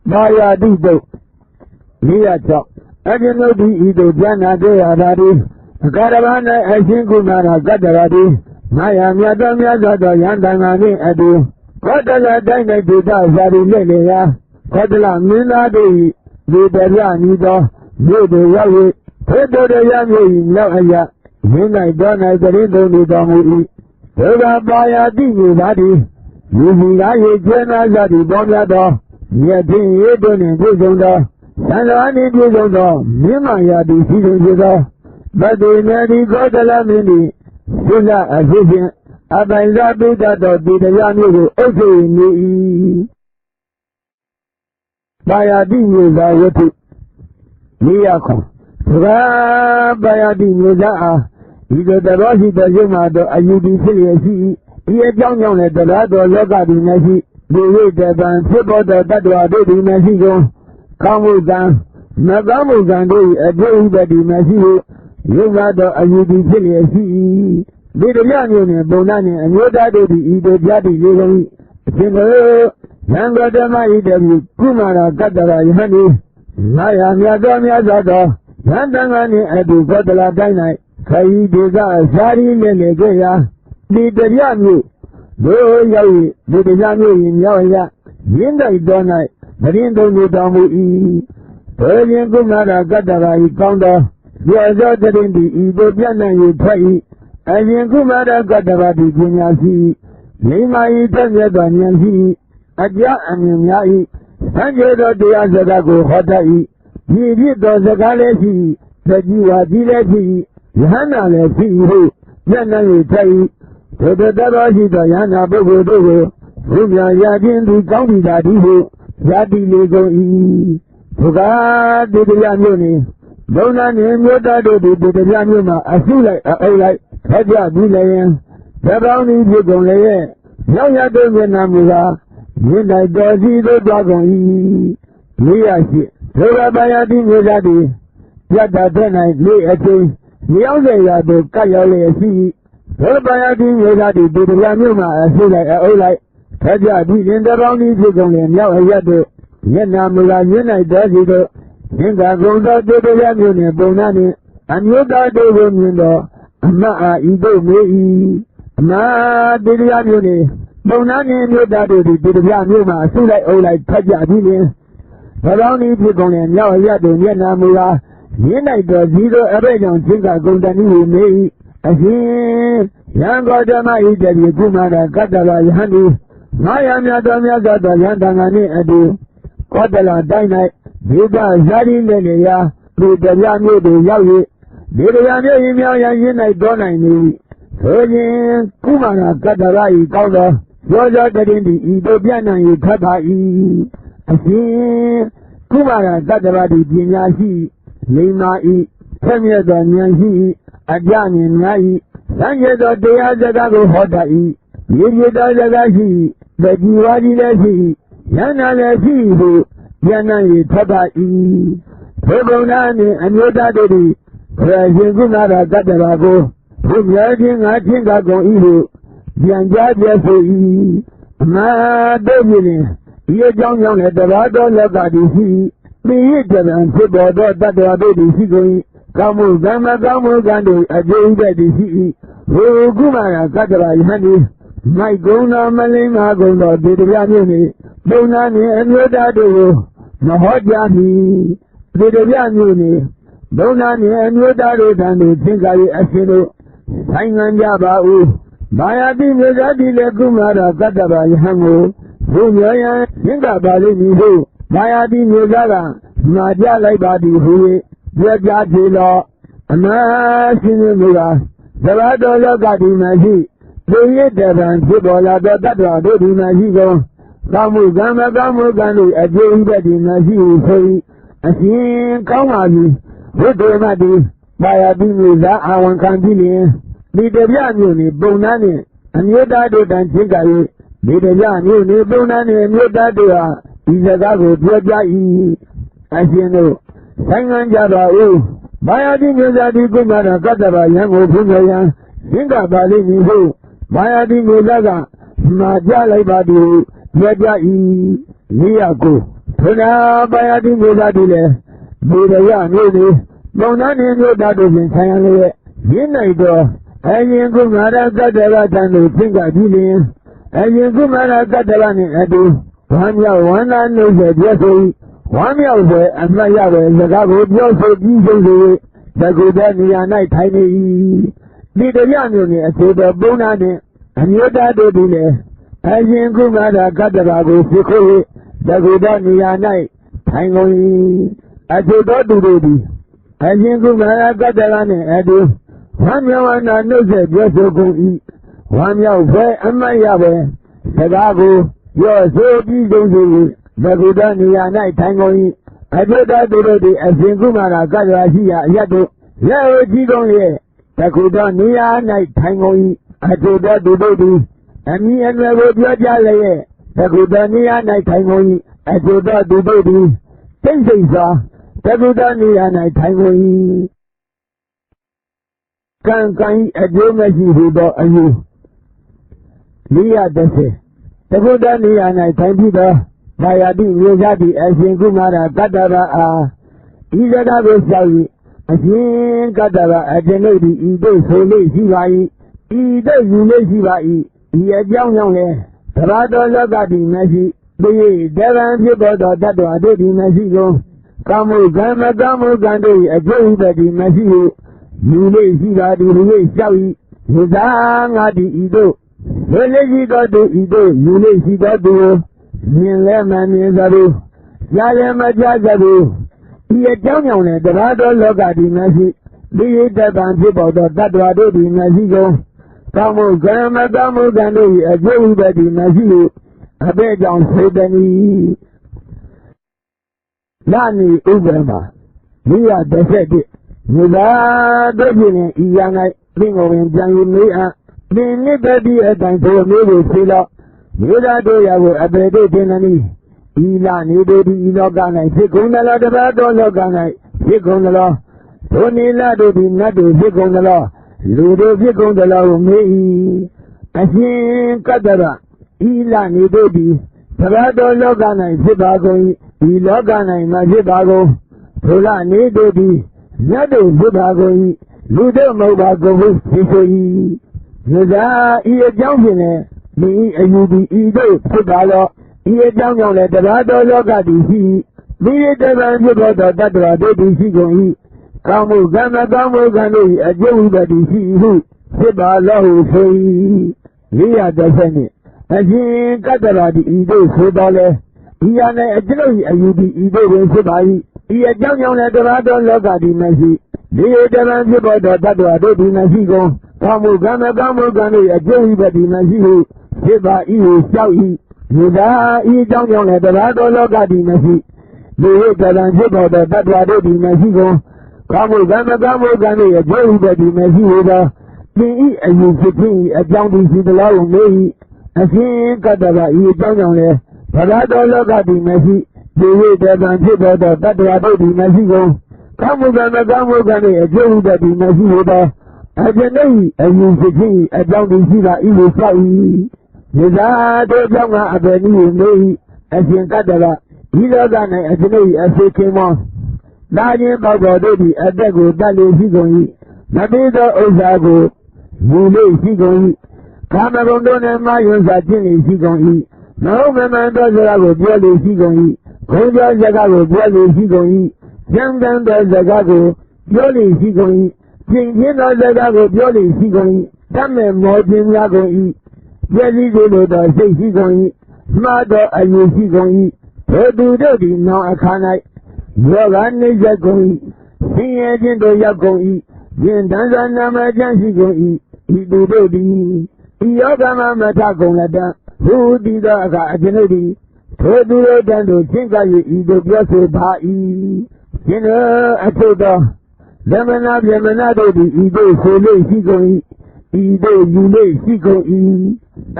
Maya Dido, Nia Chop, Ajinobi Ido Jana de Adadi, Caravana Ashingumana Gadaradi, Maya Miadamia Zada Yandangani Adu, Kodala Dana Dida Zari Lelea, Kodala Mina de Vidaya Nido, Yudu Yawi, Pedo de Yami Lawaya, Mina Dona Zarido Nidomu, Eva Baya Dini Nadi, Yuhi Jena Zadi Bonyado, Yatin Yedon and Guzonda, Sanani Guzonda, Mima Yadi Sidonda, but the Nadi Godala Mini, Sula Azizin, Abaza Bida did the Yami also in the Bayadin Yuza Yeti, Miyako, Bayadin Yuza, either the Roshi Bazuma, the Ayudi Siliasi, Ye Jong at the Lado Logadi Nasi. The way that people that are doing Mexico, Kamugan, Nagamugan, a day that the Mexico, you got the Ayudi, the Yan, Bonani, and your daddy, the Jadi, you younger than my interview, Kumara, Katara, Honey, Naya, Yadamia Zada, Yandangani, Adu, Kotala, Dina, Kai, Deza, Sari, Lenegaya, the Yamu. Go Yawi, the Yamu in Yawaya, Yinda Donai, Marindo Nudamu, Persian Gumara Gadara, Konda, the other in the Ethiopian you pray, and Yangumara Gadara, the Gunyasi, Lima Italian, Aja and Yai, Sanjay de Azadago Hotai, Yidi Dozagalehi, the Jiwa Dileti, Yana Leti, Yana Yutai. The Daraji Diana Bogo, Rumia Yadin, the County Dadi, Yadi Lego E. Toga de Yamuni, Dona name your dado de Yamuma, Asula, Ola, Kaja Bulayan, Darani Bugolay, Yaya de Namura, Yina Dozi the Dragon E. Liashi, Toga Bayadin Yadi, Yada Dena, Liati, Liaza de Kayale. Bayadin Yadi, the Yamuma, Asula, Ola, Kaja, in the Rouni Zigon, and Yawayado, Yenamula, Yena Dazido, Yenga Gonda, the Yamuni, Bonani, and Yoga de Romundo, Ma Ido Me, Ma de Yamuni, Bonani, and Yoga de Yamuma, Asula, Ola, Kaja, the Rouni Zigon, and Yawayado, Yenamula, Yena Dazido, Aragon, Jinga Gondani, Me. Again, Yango Dama Ida Gumara Gadala Hani, Mayamia Damia Gada Yandangani Adu, Kodala Dina, Vida Zari Lenea, Vidayami de Yawi, Vidayami Yina Donai, Soyin Kumara Gadala Gauda, Yoga Gadindi, Idobiana Yutabai, Again, Kumara Gadala di Jinyahi, Lima E, Premier Danyahi. Ajani Nai, Sanjay de Azadago Hodai, Yida Lagashi, the Diwali Lashi, Yana Lashi, Yana Tabai, Tobonani, and Yoda Dedi, President Gunara Gadarago, whom Yadin Atingago Ihu, Yanjadia Sui, Ma Dovini, Yajong at the Rado Lagadi, be it and Tibodo that they are baby. Kamu Gama Gando, a day that is who Gumara Katara Hani, my Gona Malima Gona, Didiani, Bonani, and Yodado, Mahodiani, Didiani, Bonani, and Yodado, and the Tingali Asino, Sangan Jabau, Mayadi, Yodadi, Gumara Katara Hamu, Hunya, Singabali, Mayadi, Yodara, Madia Labadi, who Yajatila, Amasinimura, the Rado Logadi Maji, the Yedavan, Tibola, the Dada, the Majigo, Gamu Ganu, a Jay Daddy Maji, a Sin Kamadi, Rudomadi, by a Bimiza, our Cantini, Bidayani, Bonani, and Yodado and Tigari, Bidayani, Bonani, and Yodadua, Izagago, Yajai, as you know. Sangan Java, Bayadin Yadi Gumara Kataba, Yango Pumaya, Singa Bali Nihu, Bayadin Yaga, Majala Badu, Yajai, 400ထိုနာပါယတိမျိုးသားတို့လည်းဒီရရမျိုးတွေပုံနာနေမျိုးသားတို့ဖြင့်ဆိုင်ရလျက်ရင်းနိုင်တော့အရင်ကုမာရကတ္တဗတန်တို့သင်္ကကြည့်လျင်အရင်ကုမာရကတ္တဗနှင့်အတူဝမ်းမြောက်ဝမ်းသာနှုတ်ဆက်ပြောဆိုဝမ်းမြောက်ပွဲအမှတ်ရပဲစကားကိုပြောဆိုပြီးဆုံးစေသကုတ္တနေရာ၌ထိုင်နေ၏ဒီရရမျိုးနှင့်အစေတော်ပုံနာနှင့်အမျိုးသားတို့သည်လည်းအရင်ကုမာရကတ္တဗကိုဖြစ်ခိုးသကုတ္တနေရာ၌ထိုင်ကုန်၏အစေတော်သူတို့သည်အရင်ကုမာရကတ္တဗနှင့်အတူဝမ်းမြောက်ဝမ်းသာနှုတ်ဆက်ပြောဆိုကုန်၏ဝမ်းမြောက်ပွဲအမှတ်ရပဲစကားကိုပြောဆိုပြီးဆုံးစေသကုတ္တနေရာ၌ထိုင်ကုန်၏အစေတော်သူတို့သည်အရင်ကုမာရကတ္တဗရှိရာအရတ်တို့လက်ဝကြီးကုန်လျက်သကုတ္တနေရာ၌ထိုင်ကုန်၏အစေတော်သူတို့သည်အမည်အနွယ်ကိုပြောကြားလျက်သကုတ္တနေရာ၌ထိုင်ကုန်၏အစေတော်သူတို့သည်စိတ်စိတ်စွာသကုတ္တနေရာ၌ထိုင်ကုန်၏ကံကံ၏အကျိုးမရှိဟုသောအယူ430သကုတ္တနေရာ၌ထိုင်ပြီးသောဘာယာတိမျိုးသားသည်အရှင်ကုမာရကတ္တဗအားဤစကားကိုလျှောက်၍အရှင်ကတ္တဗအကျွန်ုပ်သည်ဤသို့ဆိုလေရှိပါ၏ဤသို့ယူလေရှိပါ၏ဤအကြောင်းကြောင့်လည်းသဘာတော်လောကသည်မရှိသိတေဗံဖြစ်ပေါ်သောတတ္တဝါတို့သည်မရှိကုန်ကာမုကံမကာမုကံတို့၏အကျိုးဥပ္ပတိမရှိဟုယူလေရှိပါသည်ဟုလျှောက်၏ယသာငါသည်ဤသို့လွယ်လေရှိသောသူဤသို့ယူလေရှိသောသူကိုမြင်လဲမမြင်သဘူးကြားလည်းမကြားသဘူးဤအကြောင်းကြောင့်လည်းတဘာတော်လောကသည်မရှိသိတဗံဖြစ်ပေါ်သောတတ္တဝါတို့သည်မရှိကုန်ကာမုကံမကာမုကံတို့၏အကျိုးဥပ္ပတိမရှိဟုအဘယ်ကြောင့်ဆိုတနည်းလာနေဥပ္ပမာ431မြေသာတို့ဖြင့်ဤရ၌သင်္ကိုဝင်ကြံယူမေးအပ်သင်နိဗ္ဗတိအတိုင်းထိုမျိုးကိုဖြေတော့မြေသာတို့ရာကိုအဘယ်တို့ထင်သနည်းဤလာနေတို့သည်ဤလောက၌ဖြစ်ကုန်သလားတပါးသောလောက၌ဖြစ်ကုန်သလားထိုနေလာတို့သည်နတ်တို့ဖြစ်ကုန်သလားလူတို့ဖြစ်ကုန်သလားဟုမေး၏အရှင်ကတ္တဗဤလာနေတို့သည်တပါးသောလောက၌ဖြစ်ပါကုန်၏ဤလောက၌မဖြစ်ပါကုန်ထိုလာနေတို့သည်နတ်တို့ဖြစ်ပါကုန်၏လူတို့မဟုတ်ပါကုန်ဟုဖြစ်ဆို၏မြေသာဤအကြောင်းဖြင့်လည်းမိအယူသည်ဤသို့ဖြစ်ပါတော့ဤအကြောင်းကြောင့်လည်းတပါးသောလောကသည်ရှိမိတဗံဖြစ်ပေါ်သောတတ္တဝါတို့သည်ရှိကုန်၏ကောင်းမှုကံမကောင်းမှုကံတို့၏အကျိုးဥပ္ပတိရှိဟုဖြစ်ပါလောဟုဆို၏430နှင့်အရှင်ကတ္တဗသည်ဤသို့ဆိုတော်လဲဤရ၌အကျွန်ုပ်၏အယူသည်ဤသို့ပင်ဖြစ်ပါ၏ဤအကြောင်းကြောင့်လည်းတပါးသောလောကသည်မရှိဒီတဗံဖြစ်ပေါ်သောတတ္တဝါတို့သည်မရှိကုန်ကောင်းမှုကံမကောင်းမှုကံတို့၏အကျိုးဥပ္ပတိမရှိဟုဖြစ်ပါ၏ဟုလျှောက်၏မြေသာဤအကြောင်းကြောင့်လည်းတပါးသောလောကသည်မရှိဒီတဗံဖြစ်ပေါ်သောတတ္တဝါတို့သည်မရှိကုန်ကောင်းမှုကံမကောင်းမှုကံတို့၏အကျိုးဥပ္ပတိမရှိဟုသောသင်၏အယူဖြစ်ခြင်း၏အကြောင်းသည်ရှိသလားဟုမေး၏အရှင်ကတ္တဗဤအကြောင်းကြောင့်လည်းတပါးသောလောကသည်မရှိဒီတဗံဖြစ်ပေါ်သောတတ္တဝါတို့သည်မရှိကုန်ကောင်းမှုကံမကောင်းမှုကံတို့၏အကျိုးဥပ္ပတိမရှိဟုသောအကျွန်ုပ်၏အယူဖြစ်ခြင်း၏အကြောင်းသည်ရှိပါ၏ဟုဆို၏မြေသာတို့ကြောင့်ကအဘယ်နည်းမေး၏အရှင်ကတ္တဗဤလောက၌အကျွန်ုပ်၏အစေခင်မောသာခြင်းပေါတော်တို့သည်အသက်ကိုတတ်လေရှိကုန်၏မပေးသောဥစ္စာကိုယူလေရှိကုန်၏ကာမဂုဏ်တို့နှင့်မာယွန်းစွာကျင့်လေရှိကုန်၏မဟုတ်မမှန်သောစကားကိုပြောလေရှိကုန်၏ဂုဏ်ကြောစကားကိုပြောလေရှိကုန်၏ကြံတမ်းသောစကားကိုပြောလေရှိကုန်၏ပြင်ခြင်းသောစကားကိုပြောလေရှိကုန်၏တတ်မဲ့မောခြင်းများကုန်၏ပြည့်စည်စေလိုသောစိတ်ရှိကုန်၏မှားသောအယူရှိကုန်၏ထိုသူတို့သည်နောင်အခါ၌ယောဂနှိစ္စကုန်၏ဆင်းရဲခြင်းတို့ရောက်ကုန်၏ယင်တန်စွာနာမကျမ်းရှိကုန်၏ဤသူတို့သည်ဤယောဂမှမထကုန်လက်တံဘုသည်သောအခါအကျွန်ုပ်သည်ထိုသူတို့တန်တို့ချင်းက၍ဤသို့ပြောဆိုပါ၏ရှင်တို့အထုသောသမဏဗျမဏတို့သည်ဤသို့ဆိုလို့ရှိကုန်၏ဤသို့ယူလို့ရှိကုန်၏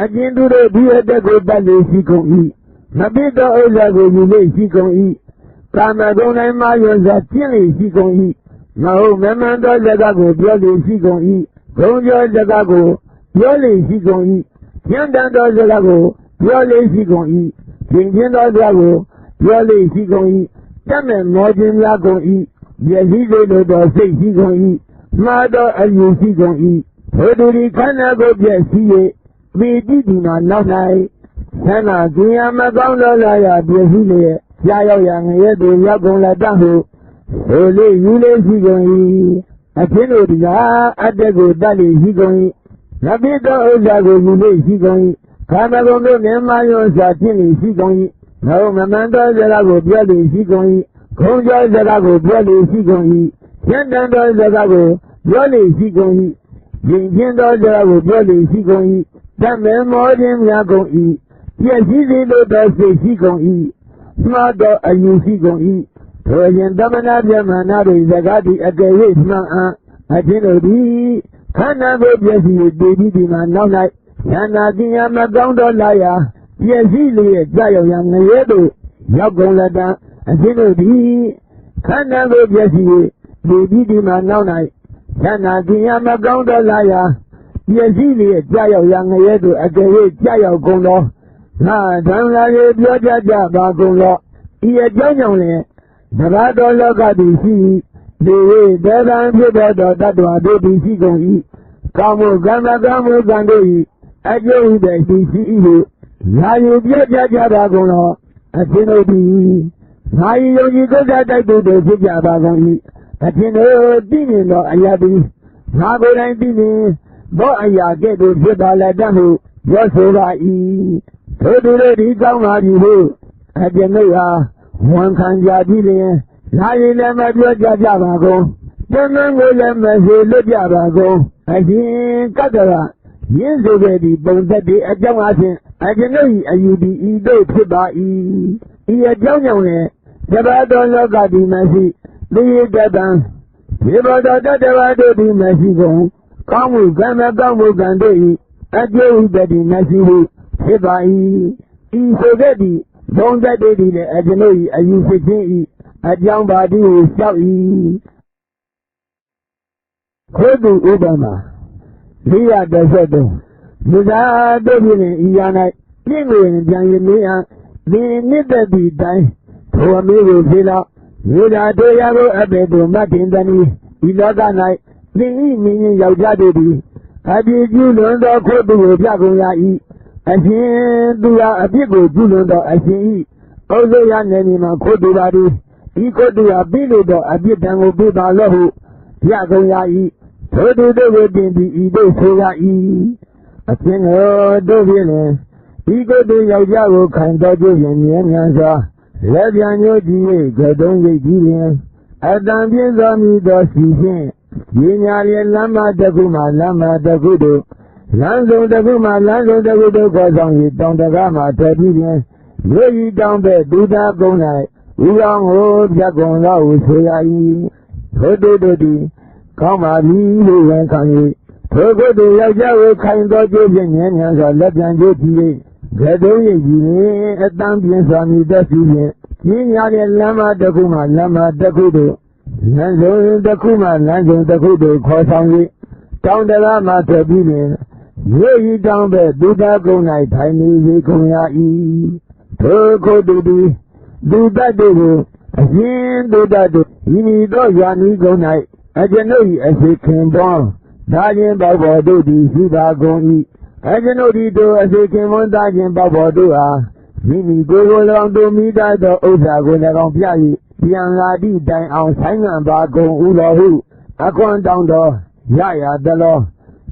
အကျဉ်သူတို့ဒီအတက်ကိုတတ်လို့ရှိကုန်၏မပိသောဥစ္စာကိုယူလို့ရှိကုန်၏ကာမဂုဏ်၌မာယွန်းစွာကျင့်လို့ရှိကုန်၏မဟုတ်မမှန်သောစကားကိုပြောလို့ရှိကုန်၏ဂုဏ်ကျော်စကားကိုပြောလို့ရှိကုန်၏ဉာဏ်တန်သောစကားကိုပြောလို့ရှိကုန်၏ ရှင်ချင်းသောကြောင့်ကိုပြောလေရှိကုန်၏တတ်မဲ့မောခြင်းများကုန်၏မျက်စိလေးလိုသောစိတ်ရှိကုန်၏မှားသောအယူရှိကုန်၏ထိုသူဒီခန္ဓာကိုပြည့်စည်၍မိတိဒီမှာနောက်၌ဆန္ဒကျင်ရမကောင်းသောလာရပြည့်စည်လျက်ကြာရောက်ရငရဲသူရောက်ကုန်လက်တဟုဆိုလေးယူလေးရှိကုန်၏အချင်းတို့ဒီကအတ္တကိုတတ်လေရှိကုန်၏နဗိတောဥစ္စာကိုယူလေးရှိကုန်၏ခန္ဓာကိုယ်တို့မြင်မှယောစာဖြစ်လေရှိကုန်၏နောမမန္တောစကားကိုပြောလေရှိကုန်၏ခုံကျော်စကားကိုပြောလေရှိကုန်၏ကျန်တန်သောစကားကိုပြောလေရှိကုန်၏ရင်ချင်းသောစကားကိုပြောလေရှိကုန်၏တတ်မဲ့မောခြင်းများကုန်၏ပြည့်စည်စေလိုသောစိတ်ရှိကုန်၏မှားသောအယူရှိကုန်၏ထိုရင်သမဏပြမနာတို့စကားသည်အကယ်၍မှန်အချင်းတို့သည်ခန္ဓာကိုပြည့်စည်၍တည်ပြီးဒီမှာနောက်၌ဉာဏ်သိရမကောင်းသောလာရာပြည့်စည်လျက်ကြာရောက်ရငရဲတို့ရောက်ကုန်လက်တံအချင်းတို့သည်ခန္ဓာကိုပြည့်စည်၍တည်ပြီးဒီမှာနောက်၌ဉာဏ်သိရမကောင်းသောလာရာပြည့်စည်လျက်ကြာရောက်ရငရဲတို့အကယ်၍ကြာရောက်ကုန်သောငါဓမ္မလာရေပြောကြပါကုန်သောဤအကြောင်းကြောင့်လည်းတဘာတော်လောကသည်ရှိဒီဝိဒေသံဖြစ်သောတတ္တဝါတို့သည်ရှိကုန်၏ကောင်းမှုကံကောင်းမှုကံတို့၏အကျိုးဥပ္ပရှိ၏ဟုယာယီပြောကြပါကုန်သောအချင်းတို့သည်ငါယုံကြည်ကိုယ်စားတိုက်တို့ဖြစ်ကြပါကုန်၏အချင်းတို့သိမြင်သောအရာသည်ငါကိုယ်တိုင်သိမြင်သောအရာကဲ့သို့ဖြစ်ပါလက်တတ်ဟုပြောဆိုပါ၏ထိုသူတို့သည်ကောင်းပါပြီဟုအချင်းတို့ဟာဝန်ခံကြပြီးလျင်လာရင်လည်းမပြောကြပါကုန်တမန်ကိုလည်းမစေလွတ်ကြပါကုန်အရှင်ကတ္တရာရင်းဆိုခဲ့သည့်ပုံသက်တွေအကြောင်းအချင်းအကျွန်ုပ်၏အယူသည်ဤသို့ဖြစ်ပါ၏ဤအကြောင်းကြောင့်လည်းတဘာတော်လောကသည်မရှိသိရတတ်တံဒီဘောတော်တတ္တဝါတို့သည်မရှိကုန်ကောင်းမှုကံမကောင်းမှုကံတို့၏အကျိုးဥပ္ပတိမရှိဟုဖြစ်ပါ၏ဤဆိုခဲ့သည့်ပုံသက်တွေသည်လည်းအကျွန်ုပ်၏အယူဖြစ်ခြင်း၏အကြောင်းပါသည်ကိုလျှောက်၏ခိုးသူဥပမာ433လူသားတို့ဖြင့်ဤရာ၌ပြင့်ကိုပြန်ရမေးအားသင်နှစ်သက်သည့်တိုင်ထိုအမေးကိုဖြေလောက်လူသားတို့ရာကိုအပေတို့မတ်တင်သည်ဤလောက၌သင်ဤမြင်ရင်ယောက်ျားတို့သည်အပြည့်ကျူးလွန်သောခိုးသူကိုပြကုန်ရ၏အရှင်သူဟာအပြစ်ကိုကျူးလွန်သောအရှင်၏ဩဇေယနယ်မြေမှာခိုးသူပါသည်ဤခိုးသူဟာပြီးလို့သောအပြစ်ဒဏ်ကိုပေးပါလော့ဟုပြကုန်ရ၏ထိုသူတို့ကိုတင်ပြီးဤသို့ဆိုရ၏အချင်းတို့ဖြင့်လည်းဤကိုယ်သူယောက်ျားကိုခံတော်ကျဖြင့်မြဲမြံစွာလက်ပြန်ညှိုးကြည့်၍ကြုံရိပ်ကြည့်လျင်အတန်ပြင်းစွာမိသောစီဖြင့်ရင်းညာလျက်လမ်းမတစ်ခုမှလမ်းမတစ်ခုတို့လမ်းစုံတစ်ခုမှလမ်းစုံတစ်ခုတို့ခေါ်ဆောင်၍တောင်တကားမှထွက်ပြီးလျင်မြို့ဤတောင်ဘက်ဒုတာကုန်း၌ဥကောင်းကိုဖြတ်ကုန်သောဟုဆိုရ၏ထိုတို့သည်ကောင်းပါပြီဟုဝန်ခံ၍ထိုကိုယ်သူယောက်ျားကိုခိုင်သောကျိုးဖြင့်ဉာဏ်ဉာဏ်စွာလက်ပြန်ကျိုးကြည့်၍ဂတုံးရိပ်ကြည့်လျင်အတန်ပြင်းစွာမိသက်စီဖြင့်ပြင်းညာတဲ့လမ်းမတစ်ခုမှလမ်းမတစ်ခုတို့လမ်းစုံတစ်ခုမှလမ်းစုံတစ်ခုတို့ခေါ်ဆောင်၍တောင်တကားမှထွက်ပြီးလျင်မြို့ဤတောင်ဘက်ဒုတာကုန်း၌ထိုင်နေစေကုန်ရ၏ထိုကိုယ်သူသည်ဒုတတ်တို့ကိုအရှင်ဒုတတ်တို့ဤမည်သောယာနီကုန်း၌အကျွန်ုပ်၏အစေခင်ပွန်းဒါခြင်းပေါဘော်တို့သည်ရှိပါကုန်၏အကျွန်ုပ်သည်တို့အစေခင်ပွန်းဒါခြင်းပေါဘော်တို့အားမိမိကိုယ်ကို၎င်းတို့မိသားသောဥစ္စာကို၎င်းပြ၍ပြန်လာသည့်တိုင်အောင်ဆိုင်ငံပါကုန်ဥတော်ဟုအခွန်တောင်းတော်ရရသလော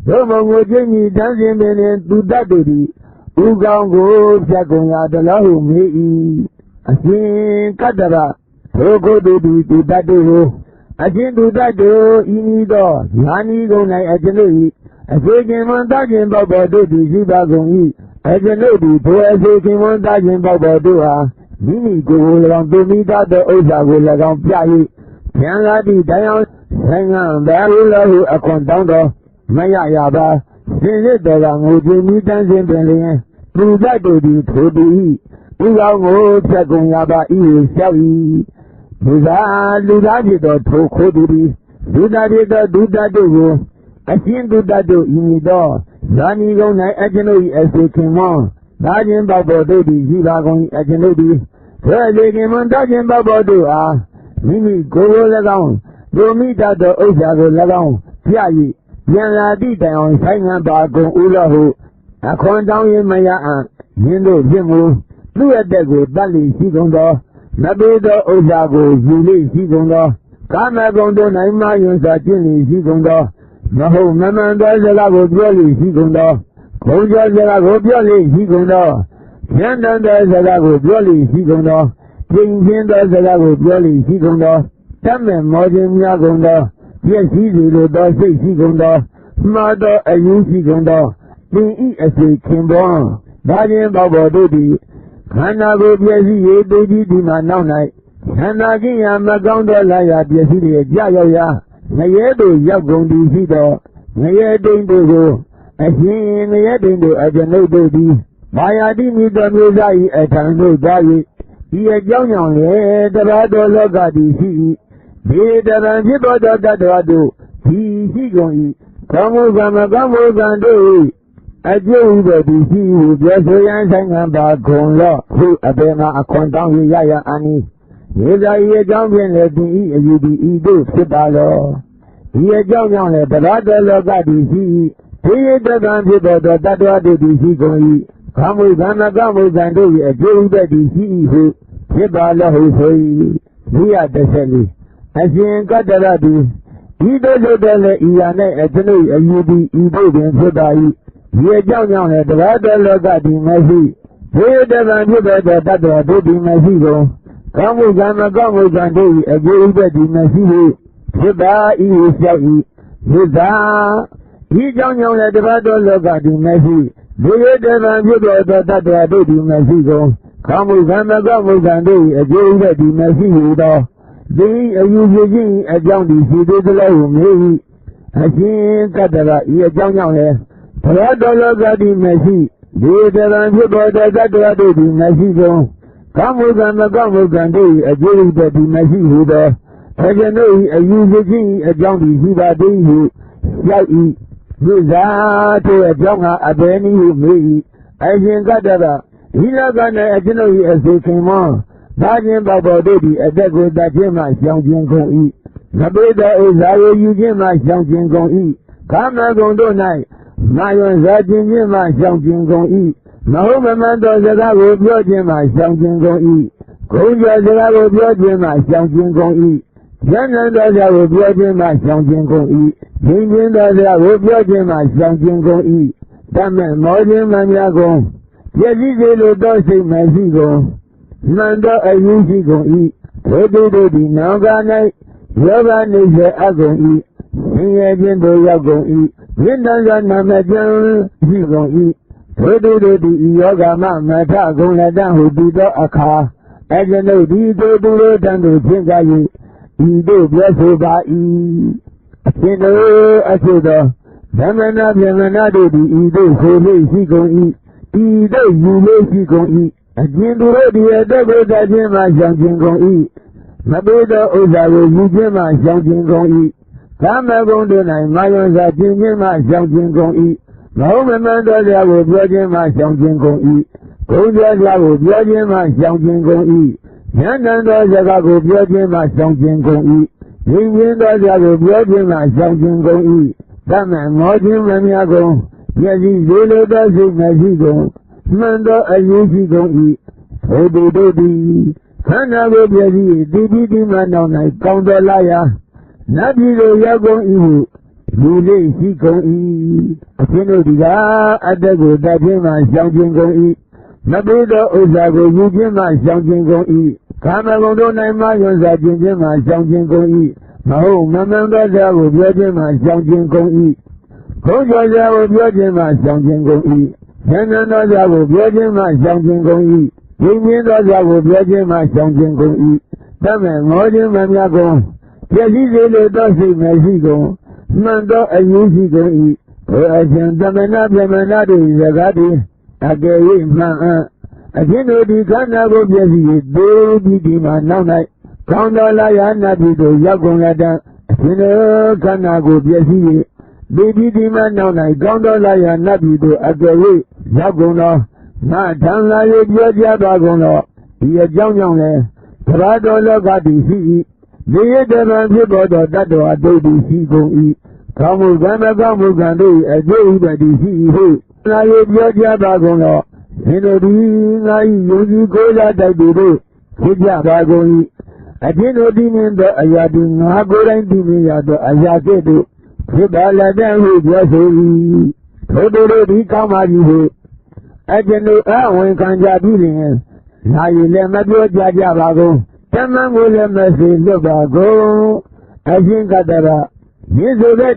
တို့မငိုချင်းကြီးတန်းစင်ပင်နှင့်သူတတ်တို့သည်ဥကောင်းကိုဖြတ်ကုန်ရသလောဟုမေး၏အရှင်ကတ္တရထိုကိုယ်တို့သည်သူတတ်တို့ကိုအရှင်သူတတ်တို့ဤနည်းသောယာနီကုန်၌အကျွန်ုပ်၏အစေခင်မွန်သားခြင်းပေါဘော်တို့သည်ရှိပါကုန်၏အကျွန်ုပ်သည်ထိုအစေခင်မွန်သားခြင်းပေါဘော်တို့အားမိမိကိုယ်ကို၎င်းသူမိသားသောဥစ္စာကို၎င်းပြ၍ပြန်လာသည့်တိုင်အောင်ဆိုင်ငံဘယ်လိုလဲဟုအခွန်တောင်းတော်မရရပါစင်စစ်တော်ကငိုကြည်မိတန်းစင်ပင်လျင်သူတတ်တို့သည်ထိုသူ၏ဥကောင်းကိုဖြတ်ကုန်ရပါ၏လျှောက်၏လူသားဖြစ်သောထိုခိုးသူသည်လူသားဖြစ်သောဒုတတ်တို့ကိုအရှင်ဒုတတ်တို့ဤမည်သောဇာနီကုန်း၌အကျွန်ုပ်၏အစေခင်မော大金宝宝对的西巴公而且对的，这里给们大金宝宝对啊，秘密哥哥来讲，罗密达的欧夏哥来讲，下一原来地带上三元八公乌拉后，啊，宽当也没呀啊，印度节目，路也得过办理西公道，那边的欧夏哥有理西公道，干嘛公道那马用啥建立西公道，然后慢慢的是那个表里西公道。公交是那个表里西公道，简单的是那个表里西公道，平平的是那个表里西公道，咱们毛巾面公道，也西路到水西公道，马到有西公道，另一是青帮，大金宝宝对的，看那个别是也对的嘛闹来，看那个呀嘛讲到来呀别是的加油呀，我也都要工地去的，我也对这个。心也顶着，而且内对的，马呀的米的米在一，长头在一，也讲讲嘞，这把多老家的西，别的人去多多多多多，西西公益，刚我干嘛刚我干对，就一个的西，别说人生看把空了，后边嘛空当于呀呀安尼，也在也讲遍了的一的一都吃罢了，也讲讲嘞，这把多老家的西。这一个干皮包的大多的地西公益，看不干那干不干都也就一个地西以后，吃罢了后所以你也得这里，先搞得了的，一到就到了一样的，这里一的一部分吃罢一，也讲讲了，这个到了个地没事，这一个干皮包的大多的地没事公，看不干那干不干都也就一个地没事，吃罢一小一，是啥？一讲讲来，这把多老家的没事，这个地方就多多大多都的没事工，看不看那干不干都也就一个地没事有的，这有些人讲的是都是老没有，先搞得了也讲讲来，这把多老家的没事，这个地方就多多大多都的没事工，看不看那干不干都也就一个地没事有的，而且呢有些人讲的是把都有小一。为啥这讲啊？别你有没有？先搞得了，你那个呢？这种也是什么？大金宝宝对的，这个大金嘛相见公益，那边的啥有有钱嘛相见公益，他们工作呢，那用啥金嘛相见公益，然后慢慢到这个标准嘛相见公益，公交这个标准嘛相见公益。现在大家有标准嘛相见公益，平均大家有标准嘛相见公益，咱们毛巾买加工，也是这路到谁买西工，难道有西公益，对的哪个呢？要不然那些公益，新业间都要公益，云南人那么讲西公益，对要干嘛买他工来然后比到卡，而且那地都单独添加一。一都别说把一，现在说的，咱们那边那都的一都是类西公益，一都有类西公益，印度的这个在金嘛相亲公益，那边的欧洲有金嘛相亲公益，咱们工作呢马用啥金嘛相亲公益，老慢慢的这个标准嘛相亲公益，工作这个标准嘛相亲公益。现在的这个标准嘛相亲公益，平均的这个标准嘛相亲公益，咱们毛巾买面工，也是热流的是买西工，们到有西公益，对的，看那个别的地嘛闹来讲到那呀，那比如要公益，有类西公益，现在的这个大片嘛相亲公益。那边的欧洲有钱嘛相亲公益，他们工作呢嘛用啥金钱嘛相亲公益，然后慢慢的这个标准嘛相亲公益，公交这个标准嘛相亲公益，现在的这个标准嘛相亲公益，平民的这个标准嘛相亲公益，咱们毛巾买面工，这是这里到谁买西工，们到有西公益，而且咱们那边嘛那里这个的。给一嘛现在的看那个别是都地嘛闹来，看到那呀那地都要公来的，现在看那个别是地嘛闹来，看到那呀那地都给要公了，那常来有表家打工了，也讲讲嘞，他到了个地区，你也这边去报道，他都啊对地区公益，看不看的，这一个地区以后，那有表家打工了，现在的那有些国家在这里，国家打工益，现在的面的哎呀的，那个人的面呀的哎呀这都，是把那边会表收益，偷偷的干嘛以后。现在我看家里人，那一来没表家打工，咱们过来没事就打工，现在的吧，你说的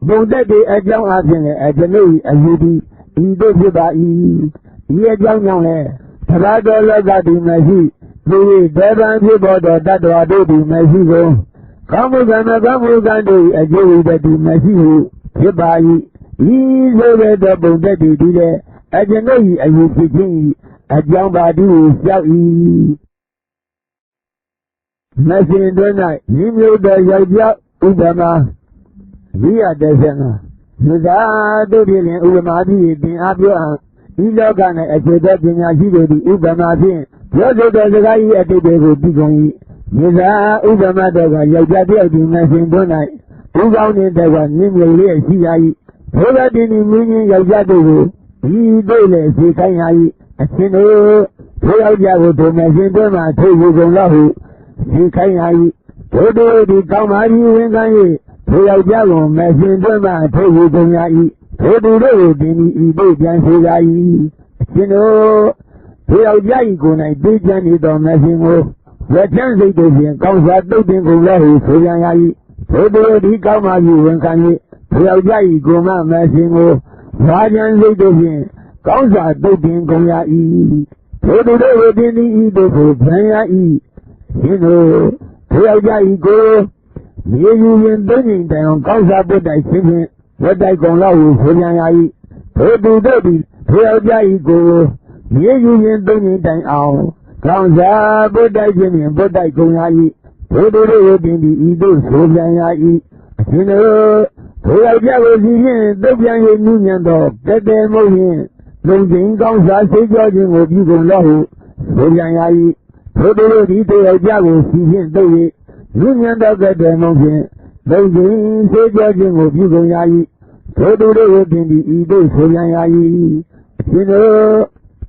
懂得的讲话听嘞，现在有的，一都是把也讲嘞，他到了个地没事，所以这边去报道，他都地没事工，看不看的，就有的地没事，是把一说的懂得的嘞。现在有事情，讲把的小意，那现在呢，你没有的要讲为什么？你也在想啊，现在都是连为嘛的定阿标啊，你了解呢？现在人家许多的为什么定？要说到这个也对个地公义，现在为什么这个要加标的那现在呢？不讲的这个你没有联系阿姨，后来的你每年要加这个。一对嘞是看下一，现在不要加个多买现在嘛，退休工老虎是看下一，多多的搞嘛的文干业，不要加个买现在嘛，退休工下一，多多的给你一对变是下一，现在不要加一个呢，对讲你到买现我讲谁都行，搞啥都变工老虎是下一，多多的搞嘛的文干业，不要加一个嘛买现我。花钱谁都行，搞啥都变公压一，偷偷的我变的一都是偏压一，现在不要加一个，也有人等人这样搞啥不带心情，我带公老虎不偏压一，偷偷的不要加一个，也有人等人这样搞啥不带心情，不带公压一，偷偷的我变的一都是偏压一，现在。不要加个事情，都变有6年多，这某人农村搞啥谁交钱我比公老虎，不变压抑，偷偷的都要加个事情都有，6年多这某人农村谁交钱我比公压抑，偷偷的我变的一都不变压抑，现在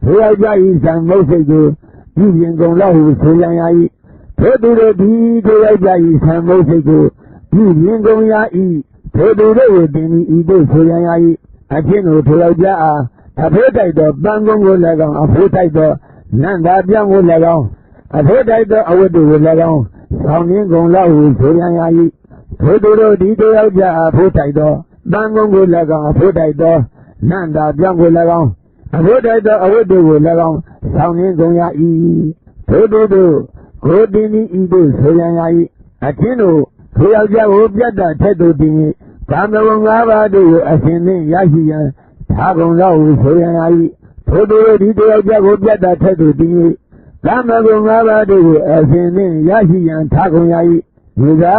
不要加一3某谁就比公老虎不变压抑，偷偷的都要加一3某谁就比公压抑。偷偷的我给你一对出现压抑，现在不要加啊，不带到办公过来讲，不带到南大边过来讲，不带到我都过来讲，少年工老虎出现压抑，偷偷的都要加，不带到办公过来讲，不带到南大边过来讲，不带到我都过来讲，少年工压抑，偷偷的我给你一对出现压抑，现在不要加我别的太多的。咱们我把这个现在也是样，他跟老虎出现压抑，偷偷的都要加我别的太多的。咱们我把这个现在也是样，他跟压抑，你看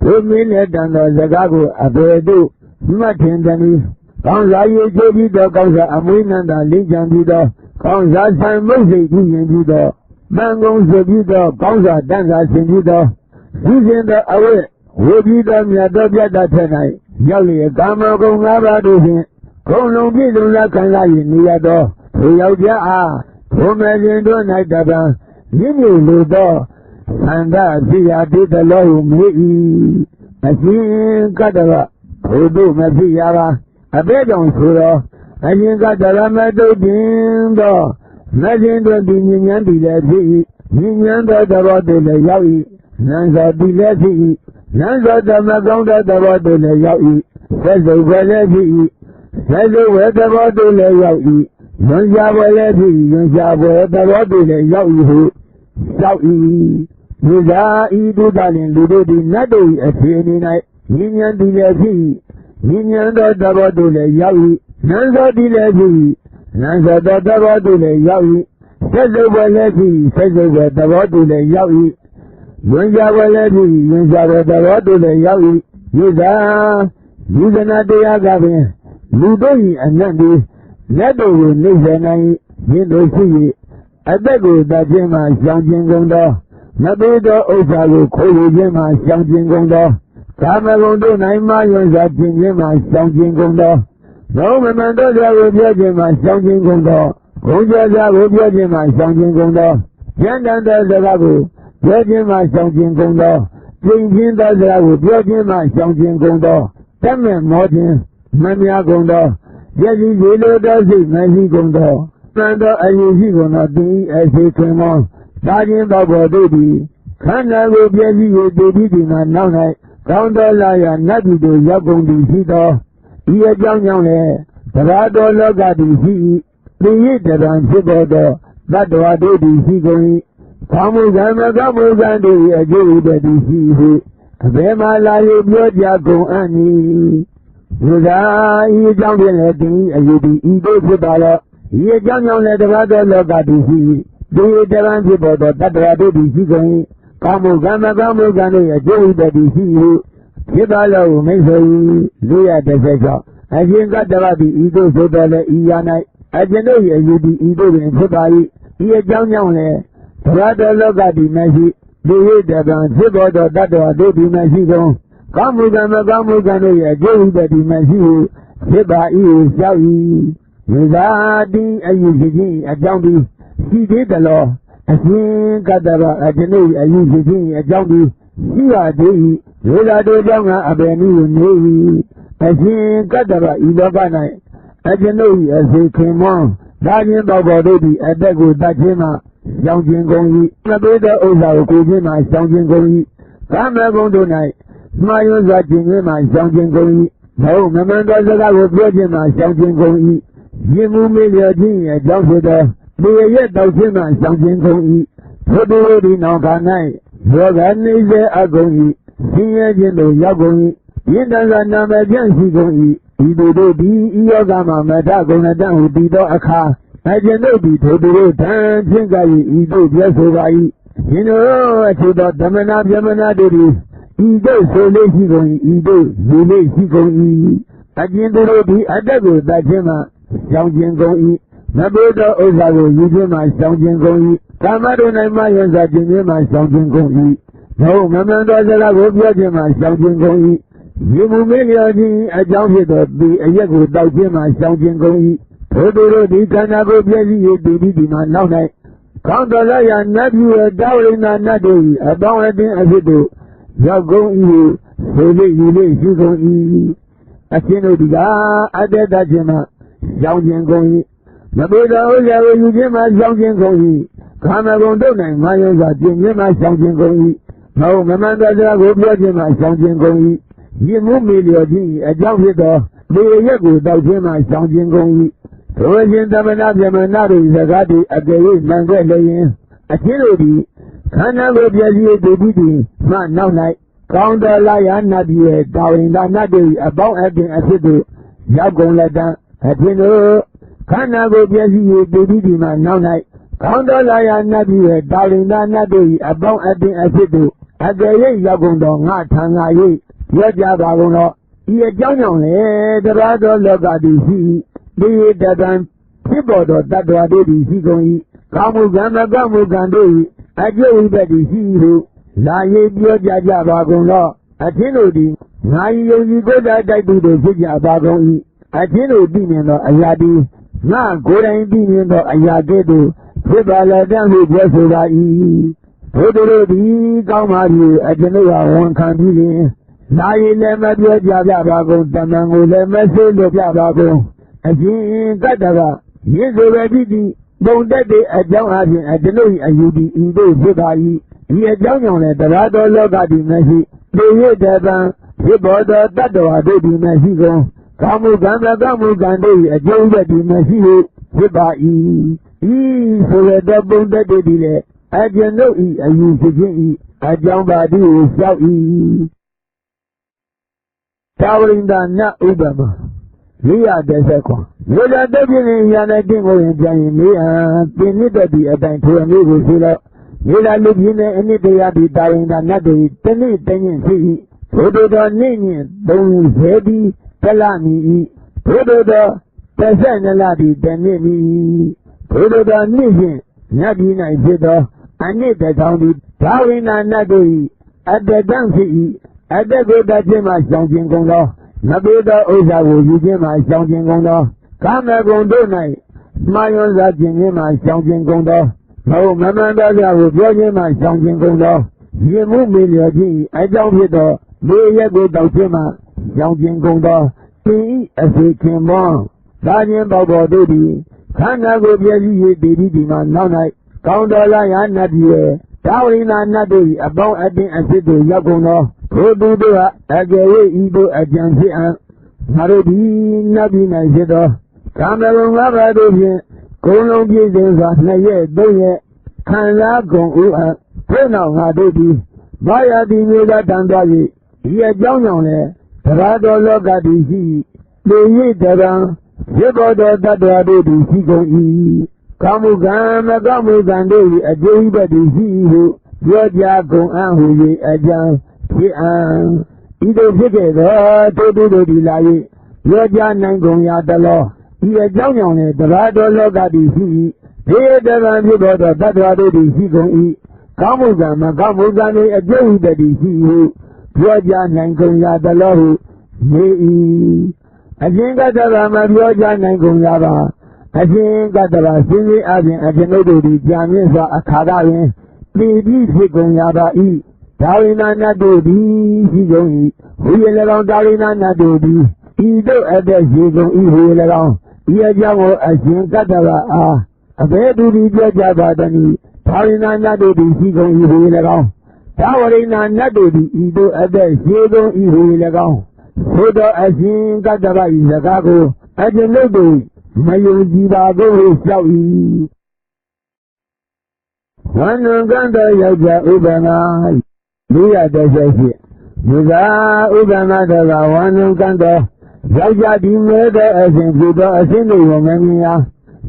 我每年等到这个别都什么天的呢？刚才有这里的，刚才每年的领奖的到，刚才3某谁的人的到，办公室的刚才单才新的到，之前的位。我记得面对别的太难，要你干嘛跟俺把都行，共同比重来看下你也多，不要加啊，我们人都来这边，你没路到，3大西亚地的老有没意，行干这个，不都没西亚吧，别讲说了，行干这个没都听到，那现在明年的来去，明年的这个的来要一，那个的来去。南说怎么讲的我都来要一，再走过来去，再走我的我都来要一，用下我来去，用下我的我都来要一户，小一，你家一度大连路的那都也是你来，明年的来去，明年的我都来要一，南说的来去，南说的我都来要一，再走过来去，再走我的我都来要一。用下我来去，用下我的我都来要一，你在那这样干呗？路都一难的，那都有那些难。ရင်တို့ရှိ၏အသက်ကိုတတ်ခြင်းမှရှောင်ခြင်းကုန်သောမပေးသောဥစ္စာကိုခိုးယူခြင်းမှရှောင်ခြင်းကုန်သောကာမဂုဏ်တို့၌မှယွန်းစွာခြင်းခြင်းမှရှောင်ခြင်းကုန်သောလုံးမမှန်သောစကားကိုပြောခြင်းမှရှောင်ခြင်းကုန်သောဘုံကျစကားကိုပြောခြင်းမှရှောင်ခြင်းကုန်သောဉာဏ်တန်သောစကားကိုပြောခြင်းမှရှောင်ခြင်းကုန်သောကျင့်ခြင်းသောစကားကိုပြောခြင်းမှရှောင်ခြင်းကုန်သောတတ်မဲ့မောခြင်းမများကုန်သောယတိရေလိုသောစိတ်မရှိကုန်သောတန်သောအယူရှိကုန်သောတိအစေခင်မောသာခြင်းသောဘောတို့သည်ခန္ဓာကိုပြည့်စည်၍တည်ပြီးဒီမှာနောက်၌ကောင်းသောလာရနတ်ပြည်သို့ရောက်ကုန်သည်ရှိသောဤအကြောင်းကြောင့်လည်းသဘာတော်လောကသည်ရှိ၏သိရတရံဖြစ်ပေါ်သောတတ္တဝါတို့သည်ရှိကုန်၏ကောင်းမှုကံမကောင်းမှုကံတို့၏အကျိုးဥပ္ပတိရှိ၏အဘယ်မှလာ၍ပြောကြကုန်အံ့၏ဘုရားဤအကြောင်းဖြင့်လည်းတင်အယူသည်ဤသို့ဖြစ်ပါလောဤအကြောင်းကြောင့်လည်းတပါးသောလောကသည်ရှိ၏ဒီတရံဖြစ်ပေါ်သောတတ္တဝါတို့သည်ရှိကုန်၏ကောင်းမှုကံမကောင်းမှုကံတို့၏အကျိုးဥပ္ပတိရှိ၏ဖြစ်ပါလောမိတ်ဆွေ416အရှင်ကတ္တဝသည်ဤသို့ဆိုတော်လည်းဤရာ၌အကျွန်ုပ်၏အယူသည်ဤသို့ပင်ဖြစ်ပါ၏ဤအကြောင်းကြောင့်လည်းတပါးသောလောကသည်မရှိဒီရတရံဖြစ်ပေါ်သောတတ္တဝါတို့သည်မရှိကုန်ကောင်းမှုကံမကောင်းမှုကံတို့၏အကျိုးဥပ္ပတိမရှိဟုဖြစ်ပါ၏လျှောက်၏ဝိဇာတိအယူရှိခြင်းအကြောင်းသည်ရှိသေးသလောအရှင်ကတ္တဗအကျွန်ုပ်၏အယူရှိခြင်းအကြောင်းသည်ရှိပါသေး၏ဝိဇာတို့ကြောင့်အဘယ်နည်းနေ၏အရှင်ကတ္တဗဤလောက၌အကျွန်ုပ်၏အစေခင်မောဒါခြင်းပေါပေါ်တို့သည်အသက်ကိုတတ်ခြင်းမှရှောင်ခြင်းကုန်၏မပေးသောဥစ္စာကိုကိုခြင်းမှရှောင်ခြင်းကုန်၏ကာမဂုဏ်တို့၌မှားယွင်းစွာခြင်းခြင်းမှရှောင်ခြင်းကုန်၏မဟုတ်မမှန်သောစကားကိုပြောခြင်းမှရှောင်ခြင်းကုန်၏ယဉ်မှုမေ့လျော်ခြင်းအကြောင်းဖြစ်သောဒီရက်တောက်ခြင်းမှရှောင်ခြင်းကုန်၏ထို့သူသည်နောက်ခါ၌ယောဂနှိစေအကုန်၏ဆင်းရဲခြင်းတို့ရောက်ကုန်၏ယဉ်တန်စွာနာမပြန့်ရှိကုန်၏ဤသူတို့သည်ဤယောဂမှမထကုန်တတ်ဟုတည်သောအခါအကျွန်ုပ်သည်ထိုသူတို့ထံချင်းက၏ဤသို့ပြဆိုပါ၏ရှင်တို့အချို့သောဓမ္မနာဗျမနာတို့သည်ဤသို့ဆိုလေးရှိကုန်၏ဤသို့လူလေးရှိကုန်၏အကျဉ်သူတို့သည်အတက်ကိုတတ်ခြင်းမှရှောင်ခြင်းကုန်၏မပေးသောဥစ္စာကိုယူခြင်းမှရှောင်ခြင်းကုန်၏ကာမတို့၌မှယဉ်စာခြင်းခြင်းမှရှောင်ခြင်းကုန်၏မဟုတ်မမှန်သောစကားကိုပြောခြင်းမှရှောင်ခြင်းကုန်၏ယဉ်မှုမေ့လျော်ခြင်းအကြောင်းဖြစ်သောဒီအရက်ကိုတောက်ခြင်းမှရှောင်ခြင်းကုန်၏ထိုသူတို့သည်ခန္ဓာကိုယ်ပြည့်စည်၍တည်ပြီးဒီမှာနောက်၌ကောင်းတော်ရနတ်ပြည်ရဲ့တာဝရိဏနတ်တို့၏အပေါင်းအသင်းအဖြစ်တို့ရောက်ကုန်၏ဆို၍ယူ၍ရှိကုန်၏အရှင်တို့ဒီကအတ္တတခြင်းမှရှောင်ခြင်းကုန်၏မပေးသောဥစ္စာကိုယူခြင်းမှရှောင်ခြင်းကုန်၏ကာမဂုဏ်တို့၌မာယစွာပြင်းခြင်းမှရှောင်ခြင်းကုန်၏မဟုတ်မမှန်သောစကားကိုပြောခြင်းမှရှောင်ခြင်းကုန်၏ယဉ်မှုမေ့လျော်ခြင်းအကြောင်းဖြစ်သောဒီရက်ကိုတောက်ခြင်းမှရှောင်ခြင်းကုန်၏ထိုအရှင်သမဏဗျမနာတို့စကားသည်အကယ်၍မှန်ခဲ့လျင်အရှင်တို့သည်ခန္ဓာကိုယ်ပြည့်စည်တည်ပြီးသည်မှနောက်၌ကောင်းတော်လာရနတ်ပြည်ရဲ့တာဝန်ဒါနတ်တို့၏အပေါင်းအသင်းအဖြစ်သို့ရောက်ကုန်လက်တံအရှင်တို့ခန္ဓာကိုယ်ပြည့်စည်တည်ပြီးသည်မှနောက်၌ကောင်းတော်လာရနတ်ပြည်ရဲ့တာဝန်ဒါနတ်တို့၏အပေါင်းအသင်းအဖြစ်သို့အကယ်၍ရောက်ကုန်သောငါထံငါ၍ပြောကြပါကုန်တော့ဤအကြောင်းကြောင့်လေတပါးသောလောကသည်ရှိဒီတတံဖြစ်ပေါ်သောတတ္တဝါတို့သည်ရှိကုန်၏ကောင်းမှုကံမကောင်းမှုကံတို့၏အကျိုးဥပ္ပတိရှိဟုလာ၍ပြောကြပါကုန်တော့အထင်းတို့သည်ငါယုံကြည်ကိုယ်တိုင်တိုက်သူတို့ဖြစ်ကြပါကုန်၏အထင်းတို့သိမြင်သောအရာသည်ငါကိုယ်တိုင်သိမြင်သောအရာကဲ့သို့ဖြစ်ပါလေတံ့ဟုပြောဆိုပါ၏ထိုတို့သည်ကောင်းပါပြီအကျွန်ုပ်ဟာဝန်ခံပြီးရင်လာရင်လည်းမပြောကြပါကုန်တမန်ကိုလည်းမဆွေးလို့ပြပါကုန်အရှင်ကတ္တဗရင်းဆိုပဲဖြစ်သည်ပုံတက်တဲ့အကြောင်းအပြင်အကျွန်ုပ်၏အယူသည်ဤသို့ဖြစ်ပါ၏ဒီအကြောင်းကြောင့်လည်းတရားတော်လောကသည်မရှိသိရတဲ့တံဖြစ်ပေါ်သောတတ္တဝါတို့သည်မရှိကုန်ကာမှုကံမကောင်းမှုကံတို့၏အကျိုးဥပ္ပတိမရှိဟုဖြစ်ပါ၏ဤဆိုရတဲ့ပုံတက်သည်လည်းအကျွန်ုပ်၏အယူဖြစ်ခြင်း၏အကြောင်းပါသည်ကိုလျှောက်၏တာဝရိန္ဒနဥပမာ419ဝိဒတုတ်ဖြစ်ရင်ရတဲ့တင့်ကိုရင်ပြန်ရင်မေးသင်နှစ်သက်သည့်အတိုင်းထိုအမျိုးကိုဆိုတော့မေလာလူပြင်းတဲ့အနှစ်တရားဒီတာဝရိန္ဒနတ်တို့တနေ့တညင်ဖြစ်၏ဘုဒ္ဓတော်နေ့ညင်30ဒီတလမီ၏ဘုဒ္ဓတော်32လဒီတနေ့မီဘ ထိုတို့သောနေ့စဉ်မြတ်ပြည်၌ဖြစ်သောအနှစ်တစ်ထောင်သည်ဒါဝိနာနတ်တို့၏အတ္တတံဖြစ်၏အတ္တကိုတတ်ခြင်းမှရှောင်ခြင်းကုန်သောမပေးသောဥစ္စာကိုယူခြင်းမှရှောင်ခြင်းကုန်သောကာမဂုဏ်တို့၌မှားယွင်းစားခြင်းမှရှောင်ခြင်းကုန်သောမဟုတ်မမှန်သောကြောင့်ကိုပြောခြင်းမှရှောင်ခြင်းကုန်သောယင်မှုမေလျော်ခြင်းအကြောင်းဖြစ်သောဒီရက်ကိုတောက်ခြင်းမှရှောင်ခြင်းကုန်သောသင်၏အစေခင်ပွန်းသာခြင်းပေါပေါ်တို့သည်ခန္ဓာကိုပြည့်စည်၍တည်ပြီးဒီမှာနောက်၌ကောင်းတော်လာရနတ်ပြည်ရဲ့ဒါဝိနာနတ်တို့၏အပေါင်းအသင်းအစစ်တို့ရောက်ကုန်သောထိုသူတို့ဟာအကယ်၍ဤသို့အကြံဖြစ်အံ့ငါတို့သည်နတ်ပြည်၌ဖြစ်သောကာမဂုဏ်၅ပါးတို့ဖြင့်ကိုယ်လုံးပြည့်စုံစွာ2ရက်3ရက်ခံစားကုန်ဦးအံ့ထို့နောက်ငါတို့သည်ဘာယာတိမျိုးသားတန်သွား၍ဒီအကြောင်းကြောင့်လည်းတရားတော်လောကတည်ရှိလူရည်တရံဖြစ်ပေါ်သောတတ္တဝါတို့သည်ရှိကုန်၏ကာမဂံမကောင်းမှုကံတို့၏အကျိုးဘက်သည်ရှိဟုပြောကြားကုန်အံ့ဟု၍အကြံဖြစ်အံ့ဤသို့ဖြစ်ခဲ့သောထိုသူတို့သည်လာ၍ပြောကြားနိုင်ကုန်ရသလောဤအကြောင်းကြောင့်လည်းတရားတော်လောကတည်ရှိ၏ဒီတရံဖြစ်ပေါ်သောတတ္တဝါတို့သည်ရှိကုန်၏ကောင်းမှုကံမကောင်းမှုကံ၏အကျိုးဘက်သည်ရှိဟုပြောကြားနိုင်ကုန်ရသလောဟုနေ၏အရှင်ကတ္တဗာမပြောကြားနိုင်ကုန်ရပါအရှင်ကတ္တဗာစင်စစ်အပြင်အရှင်တို့သည်ကြာမြင့်စွာအခါကတွင်ပြည်ပြီးဖြစ်ကုန်ရပါ၏ဒါဝိနာနတ်တို့သည်ရှိကုန်၏ဟူ၍၎င်းဒါဝိနာနတ်တို့သည်ဤသို့အသက်ရှိကုန်၏ဟူ၍၎င်းဤအကြောင်းကိုအရှင်ကတ္တဗာအားအဘယ်သူသည်ပြောကြပါသနည်းဒါဝိနာနတ်တို့သည်ရှိကုန်၏ဟူ၍၎င်းဒါဝိနာနတ်တို့သည်ဤသို့အသက်ရှိကုန်၏ဟူ၍၎င်းသို့သောအရှင်ကတ္တဗ၏စကားကိုအကျွန်ုပ်တို့မယုံကြည်ပါကိုလျှောက်၏ဝန္နကံတော်ယောက်ျားဥပ္ပန္န438ဒီကဥပ္ပန္နတော်ကဝန္နကံတော်ယောက်ျားဒီမဲတဲ့အရှင်ပြုသောအရှင်တို့ကိုမမြင်ရ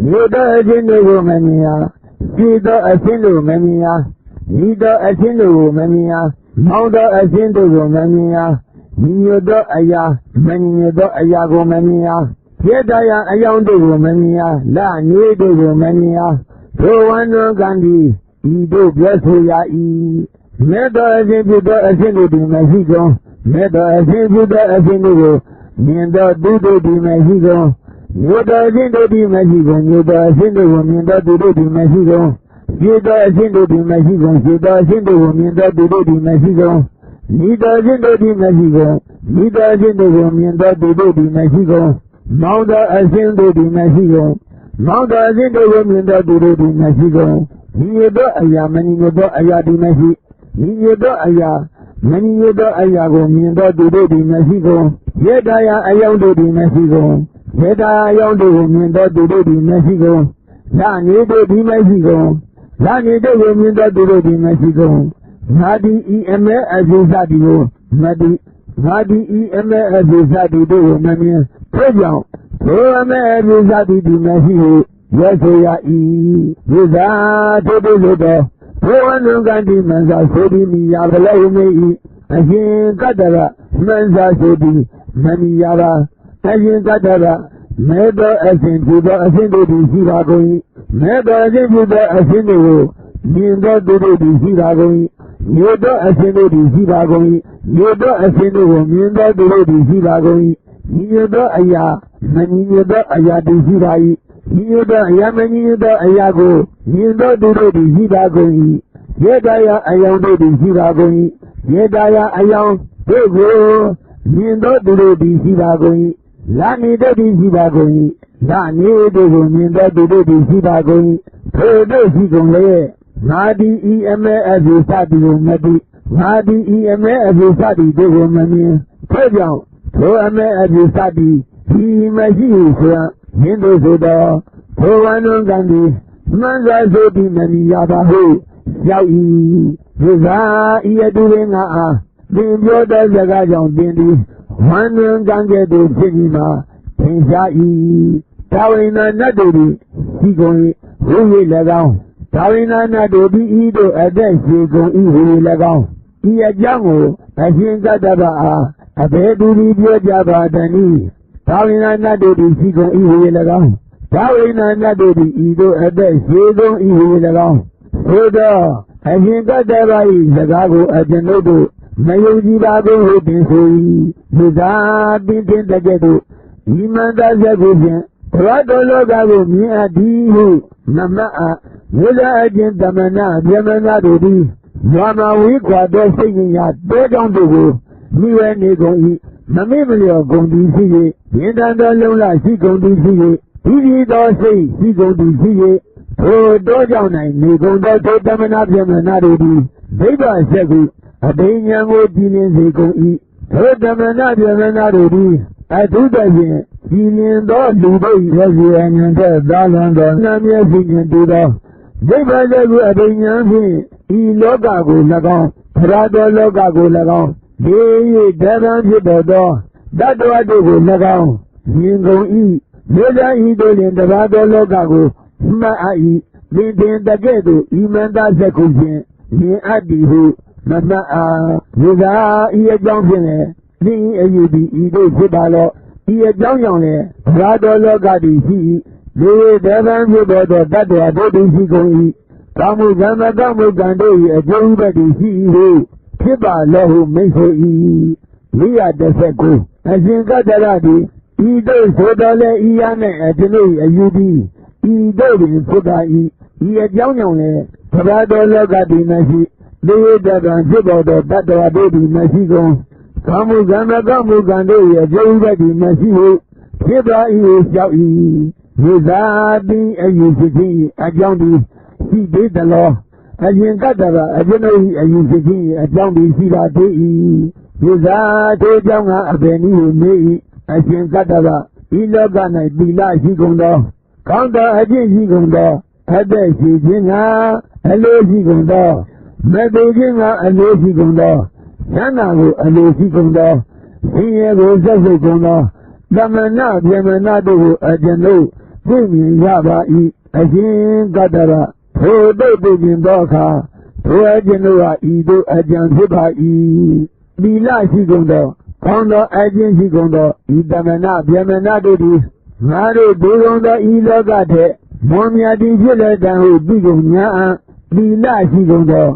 မြို့သောအရှင်တို့ကိုမမြင်ရပြုသောအရှင်တို့မမြင်ရဤသောအရှင်တို့ကိုမမြင်ရမောင်းသောအရှင်တို့ကိုမမြင်ရညီညွတ်သောအရာမညီညွတ်သောအရာကိုမမြင်ရဖြစ်တရားအယောင်တို့ကိုမမြင်ရလညွေတို့ကိုမမြင်ရထိုဝန္နကံဒီဤတို့ပြောဆိုရ၏မေတ္တာအရှင်ပြုသောအရှင်တို့သည်မရှိကုန်မေတ္တာအရှင်ပြုသောအရှင်တို့ကိုမြင်သောသူတို့သည်မရှိကုန်ညွတ်သောအရှင်တို့သည်မရှိကုန်ညွတ်သောအရှင်တို့ကိုမြင်သောသူတို့သည်မရှိကုန်ရှိသောအရှင်တို့သည်မရှိကုန်ရှိသောအရှင်တို့ကိုမြင်သောသူတို့သည်မရှိကုန်ဤသောအရှင်တို့သည်မရှိကုန်ဤသောအရှင်တို့ကိုမြင်သောသူတို့သည်မရှိကုန်မောင်သောအရှင်တို့သည်မရှိကုန်မောင်သောအရှင်တို့ကိုမြင်သောသူတို့သည်မရှိကုန်ညီညွတ်သောအရာမညီညွတ်သောအရာသည်မရှိညီညွတ်သောအရာမညီညွတ်သောအရာကိုမြင်သောသူတို့သည်မရှိကုန်ယေတရာအယောင်တို့သည်မရှိကုန်ယေတရာအယောင်တို့ကိုမြင်သောသူတို့သည်မရှိကုန်လနေတို့သည်မရှိကုန်လနေတို့ကိုမြင်သောသူတို့သည်မရှိကုန်ငါသည်ဤအမဲအစုစသည်ကိုမတိငါသည်ဤအမဲအစုစသည်တို့ကိုမမြင်ထို့ကြောင့်ထိုအမဲအစုစသည်သည်မရှိဟုရွယ်ဆိုရ၏ဒီသာထိုတို့လို့တော့ထိုဝန္နကံဒီမန်စာဆိုသည်မိယာဘလည်းမေ၏အရှင်ကတ္တဗမန်စာဆိုသည်မမီယာပါအရှင်ကတ္တဗမဲတော်အရှင်ပြုသောအရှင်တို့သည်ရှိပါကုန်၏မဲတော်အရှင်ပြုသောအရှင်တို့ကိုမြင်သောသူတို့သည်ရှိပါကုန်၏ညွတ်သောအရှင်တို့သည်ရှိပါကုန်၏ညွတ်သောအရှင်တို့ကိုမြင်သောသူတို့သည်ရှိပါကုန်၏ညီညွတ်သောအရာမညီညွတ်သောအရာသည်ရှိပါ၏ညီညွတ်သောအရာမညီညွတ်သောအရာကိုမြင်သောသူတို့သည်ရှိပါကုန်၏ယေတရာအယောင်တို့သည်ရှိပါကုန်၏ယေတရာအယောင်တို့ကိုမြင်သောသူတို့သည်ရှိပါကုန်၏လနေတို့သည်ရှိပါကုန်၏လနေတို့ကိုမြင်သောသူတို့သည်ရှိပါကုန်၏ထိုတို့ရှိကုန်လေငါသည်ဤအမဲအပြည့်စသည်ကိုမသိငါသည်ဤအမဲအပြည့်စသည်တို့ကိုမမြင်ထို့ကြောင့်ထိုအမဲအပြည့်စသည်ဒီမရှိဟုဆိုရမြင်တို့ဆိုသောထိုဝန္နကံသည်မှန်စွာဆိုသည်မမြင်ရပါဟုရောက်၏ဒီသာဤအတူပင်ငါအားသင်ပြောသောစကားကြောင့်သင်သည်ဝန္နကံကဲ့သို့ဖြစ်ပြီးမှသင်ရှား၏ဒါဝိနာနတ်တို့သည်ရှိကုန်၏ဟူ၍၎င်းဒါဝိနာနတ်တို့သည်ဤသို့အသက်ရှိကုန်၏ဟူ၍၎င်းဤအကြောင်းကိုအရှင်ကတ္တဗအားအဘယ်သူသည်ပြောကြပါသနည်းဒါဝိနာနတ်တို့သည်ရှိကုန်၏ဟူ၍၎င်းဒ ဘာဝိနာနတ်တို့သည်ဤသို့အသက်ရှိဆုံးဤဟူ၎င်းသို့သောအရှင်ကတ္တဗ၏စကားကိုအကျွန်ုပ်တို့မယုံကြည်ပါကုန်ဟုတင်ဆို၏လူသာပင်တင်တကဲ့သို့ဤမန္တဆက်ကိုဖြင့်ဘဝတော်လောကကိုမြင်အပ်သည်ဟုနမတ်မြေသာအကျဉ်တမနာဗြဟ္မဏတို့သည်ရွာမှာဝေးခွာသောစိတ်ဉာဏ်တောကြောင့်တို့ကိုမိဝဲနေကုန်၏မမေ့မလျော်ကုန်သည်ရှိ၍ယင်တန်သောလုံလရှိကုန်သည်ရှိ၍ဒီဒီသောစိတ်ရှိကုန်သည်ရှိ၍ထိုတောကြောင့်၌နေကုန်သောထိုတမနာဗြဟ္မဏတို့သည်ဒိဗ္ဗဆက်ကိုအဘိညာဉ်ကိုကြည်လင်စေကုန်၏ထိုတမနာဗြဟ္မဏတို့သည်အထုတဖြင့်ကြည်လင်သောလူတို့၏ရက်စီအဉ္ဇံသာလွန်သောနာမျက်စိဖြင့်တွေ့သောဒိဗ္ဗဆက်ကိုအဘိညာဉ်ဖြင့်ဤလောကကို၎င်းဖရာတော်လောကကို၎င်းဒီ၍တပံဖြစ်တော်သောတတ္တဝတို့ကို၎င်းမြင်ကုန်၏မြေသာဤတို့လင်တပါးသောလောကကိုမှတ်အပ်၏ပင်တင်တကဲ့သို့ဤမန္တဆက်ခုဖြင့်မြင်အပ်သည်ဟုမမှတ်အားမြေသာဤအကြောင်းဖြင့်လည်းသင်အယူသည်ဤတို့ဖြစ်ပါလော့ဤအကြောင်းကြောင့်လည်းဖရာတော်လောကသည်ရှိ၏ဒီတပံဖြစ်တော်သောတတ္တဝတို့သည်ရှိကုန်၏ကောင်းမှုကံမကောင်းမှုကံတို့၏အကျိုးဥပဒိရှိ၏ဟုဖြစ်ပါလောဟုမိန့်ဆို၏419အရှင်ကတ္တရသည်ဤတို့ဆိုတော်လဲဤရ၌အကျွန်ုပ်အယူသည်ဤတို့တွင်ဖြစ်ပါ၏ဤအကြောင်းကြောင့်လည်းသဘာတော်လောကသည်မရှိသေတကံဖြစ်ပေါ်သောတတ္တဝါတို့သည်မရှိကုန်ကောင်းမှုကံမကောင်းမှုကံတို့၏အကျိုးဥပဒိမရှိဟုဖြစ်ပါ၏ဟုလျှောက်၏မြေသာတိအယူဖြစ်ခြင်းအကြောင်းသည်ရှိသေးသလောအရှင်ကတ္တဗအကျွန်ုပ်၏အယူဖြစ်ခြင်းအကြောင်းသည်ရှိပါသေး၏မြေသာထိုအကြောင်းကအဘယ်နည်းဟုမေး၏အရှင်ကတ္တဗဤလောက၌သီလရှိကုန်သောကောင်းသောအကျင့်ရှိကုန်သောအသက်ရှိခြင်းကအလိုရှိကုန်သောမသိခြင်းကအလိုရှိကုန်သောဉာဏ်ကိုအလိုရှိကုန်သောဆင်းရဲကိုဆက်ဆုပ်ကုန်သောသမဏဗြဟ္မဏတို့ကိုအကျွန်ုပ်သိမြင်ရပါ၏အရှင်ကတ္တဗထိုတို့သိမြင်သောအခါထိုအကျွန်ုပ်ဟာဤတို့အကြံဖြစ်ပါ၏သီလရှိကုန်သောကောင်းသောအကျင့်ရှိကုန်သောဤသမဏဗြဟ္မဏတို့သည်ငါတို့ဒုက္ခသောဤလောကထက်မွန်မြတ်သည်ဖြစ်လက်တံဟုသိကုန်ညာသီလရှိကုန်သော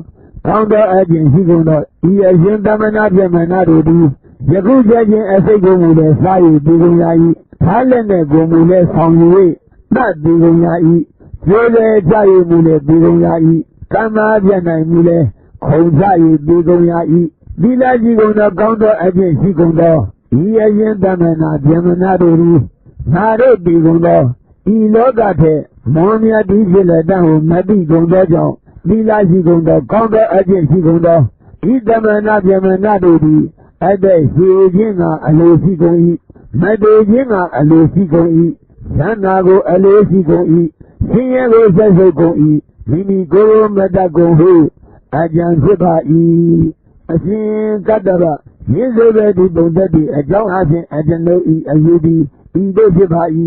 ကောင်းသောအကျင့်ရှိကုန်သောဤအရှင်သမဏဗြဟ္မဏတို့သည်ယခုချက်ချင်းအစိတ်ကိုမူလည်းစား၍သိကုန်ရ၏ထားလက်နဲ့ကိုမူလည်းဆောင်၍တတ်သိကုန်ရ၏ကျိုးလည်းကြ၍မူလည်းသိကုန်ရ၏ကမ္မာပြနိုင်မူလည်းခုံကြ၍သိကုန်ရ၏သီလရှိကုန်သောကောင်းသောအကျင့်ရှိကုန်သောဤအရှင်သမဏဗြဟ္မဏတို့သည်ငါတို့သိကုန်သောဤလောကထက်မွန်မြတ်သည်ဖြစ်လက်တံဟုမသိကုန်သောကြောင့်သီလရှိကုန်သောကောင်းသောအကျင့်ရှိကုန်သောဤသမဏဗြဟ္မဏတို့သည်အသက်ရှိခြင်းကအလိုရှိကုန်၏မသိခြင်းကအလိုရှိကုန်၏ဉာဏ်ကိုအလိုရှိကုန်၏ဆင်းရဲကိုဆက်ဆုပ်ကုန်၏မိမိကိုယ်ကိုမတတ်ကုန်ဟုအကြံဖြစ်ပါ၏အရှင်ကတ္တဗယေဇေဘတိပုံသက်တိအကြောင်းအချင်းအကျွန်ုပ်၏အယူသည်ဤတို့ဖြစ်ပါ၏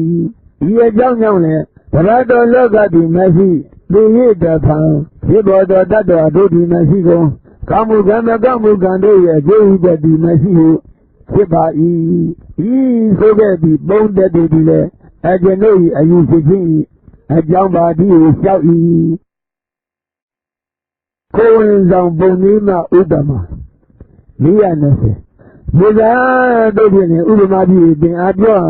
ဤအကြောင်းကြောင့်လည်းဗရတော်လောကသည်မရှိသေရတဖန်ဖြစ်ပေါ်သောတတ္တဝါတို့သည်မရှိကုန်ကောင်းမှုကံမကောင်းမှုကံတို့ရဲ့အကျိုးဥပဒိမရှိဟုဖြစ်ပါ၏ဤဆိုခဲ့သည့်ပုံသက်တိသည်လည်းအကျွန်ုပ်၏အယူဖြစ်ခြင်း၏အကြောင်းပါသည်ကိုလျှောက်၏ကိုယ်ဝင်ဆောင်ပုံနည်းမှဥပမာ420မြေသာတို့ဖြင့်ဥပမာပြီးသင်အားပြော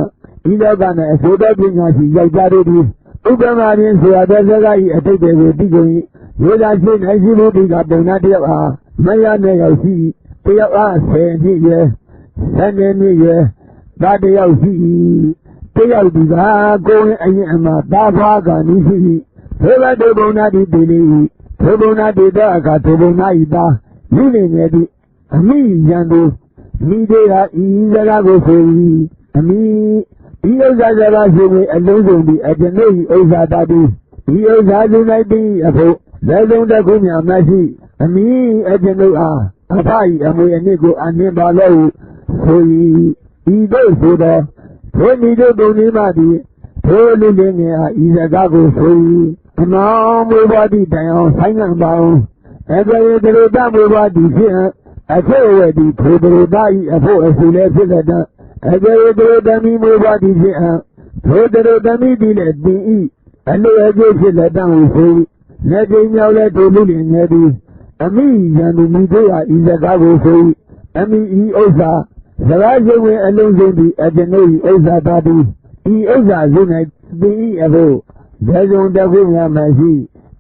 ဤလောက၌အဆိုတော်ပညာရှိယောက်ျားတို့သည်ဥပမာဖြင့်ဆိုရတဲ့စကား၏အတိတ်တွေကိုသိကုန်၏မြေသာရှိ၌ရှိလို့ဒီကပုံနာတယောက်အားမရနဲ့ရောက်ရှိတယောက်အား10နှစ်ရွယ်10နှစ်ရွယ်သားတယောက်ရှိတယောက်ဒီကကိုယ်ဝင်အရင်အမှသားဖွားကနီးရှိထိုကတေဘုံနာတိတေလေးထိုဘုံနာတေသောအခါထိုဘုံနာဤသားလူနေငယ်သည့်အမိရန်သူမိသေးတာဤစကားကိုဆို၏အမိဒီဥစ္စာစကားဆိုပြီးအလုံးစုံပြီးအကျွန်ုပ်၏ဥစ္စာတတိဒီဥစ္စာလူ၌ပြီးအဖို့လက်လုံးတစ်ခုများမရှိအမိအကျွန်ုပ်အားအဖ၏အမွေအနှစ်ကိုအနှင်းပါလို့ဆို၏ဤတို့ဆိုသောထိုမိတို့ပုံလေးမှသည်ထိုလူလင်းငယ်အားဤစကားကိုဆို၏အမောင်မွေးဘွားသည့်တိုင်အောင်ဆိုင်ငံပါအောင်အကယ်၍ဒီလိုတမွေးဘွားသည်ဖြင့်အဖို့ဝဲသည်ထိုဒီလိုသား၏အဖို့အစီလည်းဖြစ်လက်တံအကယ်၍ဒီလိုတမီမွေးဘွားသည်ဖြင့် ထိုတရုတ်သမီးသည်လည်းတင်ဤအလိုအကျိုးဖြစ်လက်တံကိုဆိုလက်ကျင်းမြောက်လည်းထိုလူလင်ငယ်သည်အမိရန်သူမိတို့ဟာဤစကားကိုဆိုအမိဤဥစ္စာစကားရှင်ဝင်အလုံးစုံသည်အကျွန်ုပ်၏ဥစ္စာသာသည်ဤဥစ္စာစု၌တင်ဤအဖို့ဒေဇုံတခုများမရှိ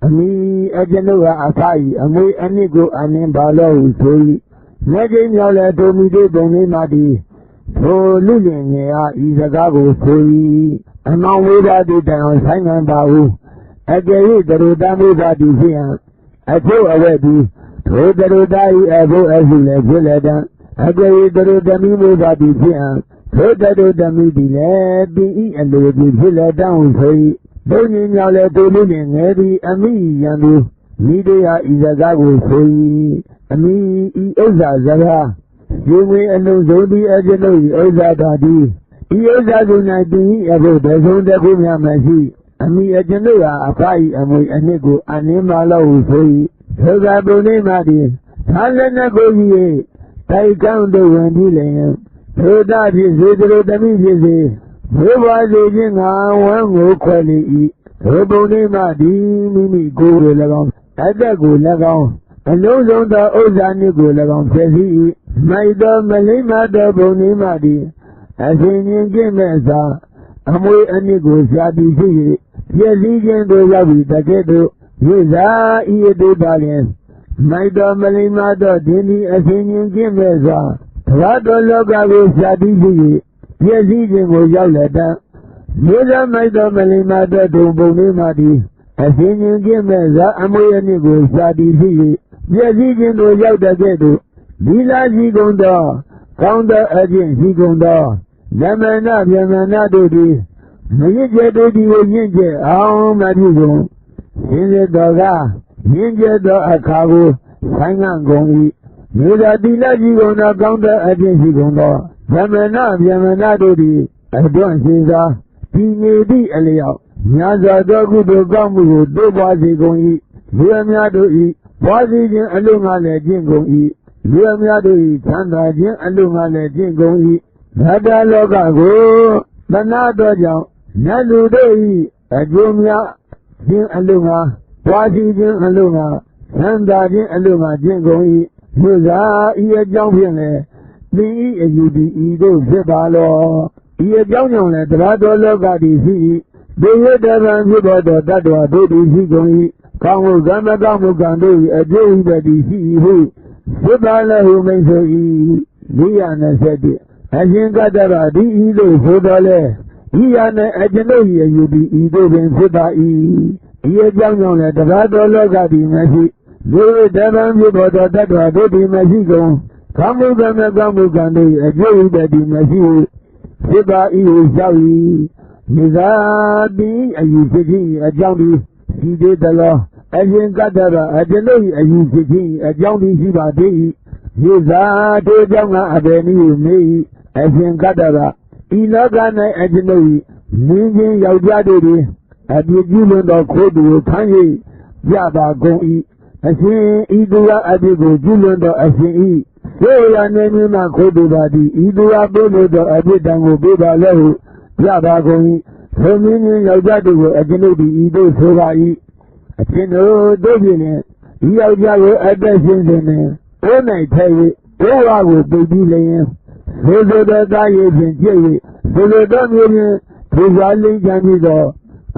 အမိအကျွန်ုပ်ဟာအခါ၏အမွေအနှစ်ကိုအနှင်းပါလို့ဟုဆိုလက်ကျင်းမြောက်လည်းထိုမိတို့ပုံလေးမှသည်ထိုလူလင်ငယ်ဟာဤစကားကိုဆိုအမောင်ဝေဒတိတံဆိုင်ငံပါဟုအကယ်၍တရုတမေသာတိဖြစ်ဟံအဖို့အဝဲသည်ထိုတရုတ၏အဖို့အစုလည်းဖြစ်လက်တံအကယ်၍တရုတမိမေသာတိဖြစ်ဟံထိုတရုတမိသည်လည်းပိဤအလိုသည်ဖြစ်လက်တံဟုဆိုဘုံကြီးမြောက်လည်းထိုလူလင်ငယ်သည်အမိရန်သူမိတို့ဟာဤစကားကိုဆိုအမိဤဥစ္စာစကားဒီဝေအလုံးစုံသည်အကျွန်ုပ်၏ဥစ္စာသာသည်ဤဥစ္စာစု၌တင်ဤအဖို့တဆုံးတခုများမရှိအမိအကျွန်ုပ်ဟာအခါ၏အမွေအနှစ်ကိုအနှင်းပါလို့ဟုဆိုသောကပုံနေမှသည်သာလည်းနှကိုကြီး၏တိုက်ကောင်းတို့ဝင်ပြီးလျင်ထိုတာဖြစ်စေသူတို့သမီးဖြစ်စေဘိုးဘွားစေခြင်းငါဝမ်းကိုခွဲလေ၏ထိုပုံနေမှသည်မိမိကိုယ်ကို၎င်းအသက်ကို၎င်းအလုံးစုံသောဥစ္စာနှင့်ကို၎င်းဖြစ်စီ၏မိုက်သောမလိမ္မာသောပုံနေမှသည်အစဉ်ရင်ကျင့်မဲ့စွာအမွေအနှစ်ကိုရှားပြီးဖြစ်၍ပြည့်စည်ခြင်းတို့ရောက်ပြီးတကဲ့သို့ရိဇာဤအတူပါလျင်မိုက်တော်မလိမ္မာသောဒင်းဒီအစဉ်ရင်ကျင့်မဲ့စွာတဘာတော်လောကကိုရှားပြီးဖြစ်၍ပြည့်စည်ခြင်းကိုရောက်လက်တံရိဇာမိုက်တော်မလိမ္မာသောဒုံပုံလေးမှသည်အစဉ်ရင်ကျင့်မဲ့စွာအမွေအနှစ်ကိုရှားပြီးဖြစ်၍ပြည့်စည်ခြင်းတို့ရောက်တကဲ့သို့ဒီလာရှိကုန်သောကောင်းသောအကျင့်ရှိကုန်သောဓမ္မနာဗျမနာတို့သည်မရစ်ကျက်တို့သည်ကိုညင့်ကျက်အောင်မပြုကုန်ရှင်စေတော်ကညင့်ကျက်သောအခါကိုဆိုင်ငံ့ကုန်၏မြေသာတိလရှိကုန်သောကောင်းသောအကျင့်ရှိကုန်သောဓမ္မနာဗျမနာတို့သည်အတွန့်ရှိစွာဒီနေသည့်အလျောက်ညာစွာသောကုသိုလ်ကောင်းမှုကိုတိုးပွားစေကုန်၏လူအများတို့၏ပွားစီခြင်းအလို့ငါလည်းကျင့်ကုန်၏လူအများတို့၏ချမ်းသာခြင်းအလို့ငါလည်းကျင့်ကုန်၏ဓတ္တလောကကိုသနာတော်ကြောင့်နတ်လူတို့၏အကျိုးများခြင်းအလို့ငါပွားစီခြင်းအလို့ငါချမ်းသာခြင်းအလို့ငါကျင့်ကုန်၏မြတ်စွာဤအကြောင်းဖြင့်လည်းသင်၏အယူသည်ဤတို့ဖြစ်ပါလောဤအကြောင်းကြောင့်လည်းတဘာတော်လောကသည်ရှိ၏ဒေဝတဗံဖြစ်ပေါ်သောတတ္တဝါတို့သည်ရှိကုန်၏ကောင်းမှုကံမကောင်းမှုကံတို့၏အကျိုးဥပတိရှိ၏ဟုဖြစ်ပါလောဟုမိန့်ဆို၏421အရှင်ကတ္တဗဒီဤသို့ဆိုတော်လဲဤရ၌အကျွန်ုပ်၏အယူသည်ဤသို့ပင်ဖြစ်ပါ၏ဤအကြောင်းကြောင့်လည်းတဘာတော်လောကသည်မရှိဒေဝတဗံဖြစ်ပေါ်သောတတ္တဝါတို့သည်မရှိကုန်ကောင်းမှုကံမကောင်းမှုကံတို့၏အကျိုးဥပတိမရှိဟုဖြစ်ပါ၏ဟုလျှောက်၏မိသာတိအယူဖြစ်ခြင်းအကြောင်းသည်ရှိသေးသလားအရှင်ကတ္တဗအကျွန်ုပ်၏အယူဖြစ်ခြင်းအကြောင်းသည်ရှိပါသေး၏မိသာတို့ကြောင့်ကအဘယ်နည်းဟုမေး၏အရှင်ကတ္တဗဤလောက၌အကျွန်ုပ်၏မင်းချင်းယောက်ျားတို့သည်အပြစ်ကျူးလွန်သောခိုးသူကိုခံ၍ကြပါကုန်၏အရှင်ဤသူကအပြစ်ကိုကျူးလွန်သောအရှင်၏ဆိုရနေမည်မှခိုးသူပါသည်ဤသူကပေးလို့သောအပြစ်တံကိုပေးပါလဲဟုကြပါကုန်၏ထိုမင်းချင်းယောက်ျားတို့ကိုအကျွန်ုပ်သည်ဤသို့ဆိုပါ၏အရှင်တို့ဖြင့်ဤယောက်ျားကိုအသက်ရှင်စဉ်တွင်အိုး၌ထဲ၍ဘိုးဝါကိုပိတ်ပြီးလျင်သို့သောသားရည်ဖြင့်ကျက်၍သို့သောမျိုးဖြင့်ထိုစွာလိမ့်ချမ်းပြီးသော